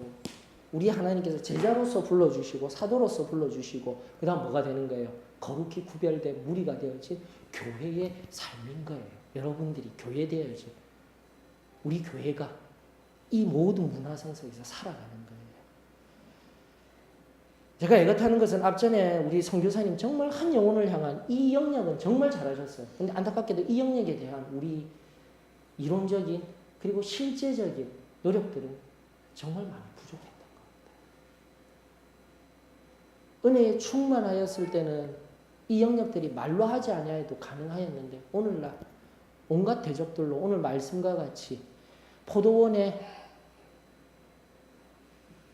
우리 하나님께서 제자로서 불러주시고 사도로서 불러주시고 그 다음 뭐가 되는 거예요? 거룩히 구별된 무리가 되어진 교회의 삶인 거예요. 여러분들이 교회 되어야지. 우리 교회가 이 모든 문화상 속에서 살아가는 거예요. 제가 애것하는 것은 앞전에 우리 선교사님 정말 한 영혼을 향한 이 영역은 정말 잘하셨어요. 근데 안타깝게도 이 영역에 대한 우리 이론적인 그리고 실제적인 노력들은 정말 많이 부족했던 것 같아요. 은혜에 충만하였을 때는 이 영역들이 말로 하지 아니하여도 가능하였는데 오늘날 온갖 대적들로 오늘 말씀과 같이 포도원에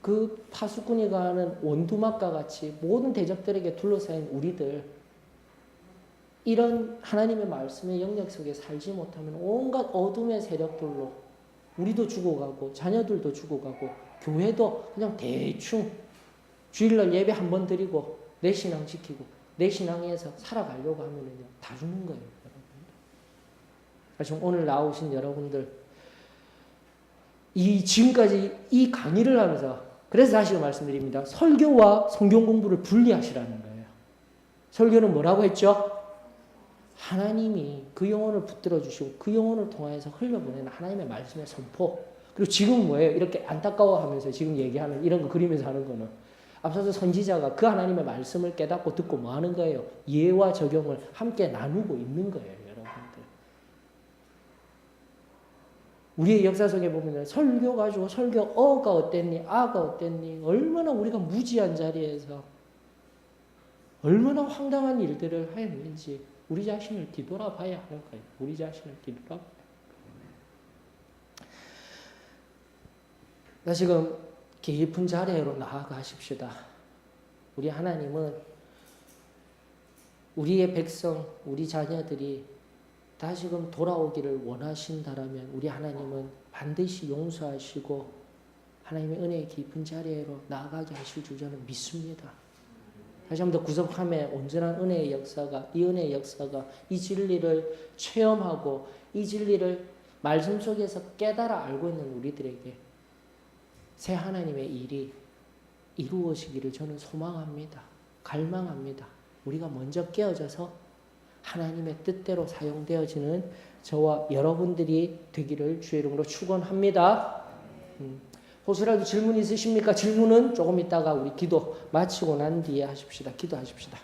그 파수꾼이 가는 원두막과 같이 모든 대적들에게 둘러싸인 우리들 이런 하나님의 말씀의 영역 속에 살지 못하면 온갖 어둠의 세력들로 우리도 죽어가고 자녀들도 죽어가고 교회도 그냥 대충 주일날 예배 한 번 드리고 내 신앙 지키고 내 신앙에서 살아가려고 하면은요 다 죽는 거예요. 여러분들. 그래서 오늘 나오신 여러분들 지금까지 이 강의를 하면서 그래서 다시 말씀드립니다. 설교와 성경 공부를 분리하시라는 거예요. 설교는 뭐라고 했죠? 하나님이 그 영혼을 붙들어 주시고 그 영혼을 통해서 흘려보내는 하나님의 말씀의 선포 그리고 지금 뭐예요? 이렇게 안타까워하면서 지금 얘기하는 이런 거 그리면서 하는 거는 앞서서 선지자가 그 하나님의 말씀을 깨닫고 듣고 뭐 하는 거예요? 이해와 적용을 함께 나누고 있는 거예요, 여러분들. 우리의 역사 속에 보면 설교 가지고 설교 어가 어땠니? 아가 어땠니? 얼마나 우리가 무지한 자리에서 얼마나 황당한 일들을 하였는지 우리 자신을 뒤돌아봐야 하는 거예요. 우리 자신을 뒤돌아봐야. 지금 깊은 자리로 나아가십시다. 우리 하나님은 우리의 백성, 우리 자녀들이 다시금 돌아오기를 원하신다라면 우리 하나님은 반드시 용서하시고 하나님의 은혜의 깊은 자리로 나아가게 하실 줄 저는 믿습니다. 다시 한 번 더 구속함에 온전한 은혜의 역사가 이 은혜의 역사가 이 진리를 체험하고 이 진리를 말씀 속에서 깨달아 알고 있는 우리들에게 새 하나님의 일이 이루어지기를 저는 소망합니다. 갈망합니다. 우리가 먼저 깨어져서 하나님의 뜻대로 사용되어지는 저와 여러분들이 되기를 주의 이름으로 축원합니다. 혹시라도 질문 있으십니까? 질문은 조금 있다가 우리 기도 마치고 난 뒤에 하십시다. 기도하십시다.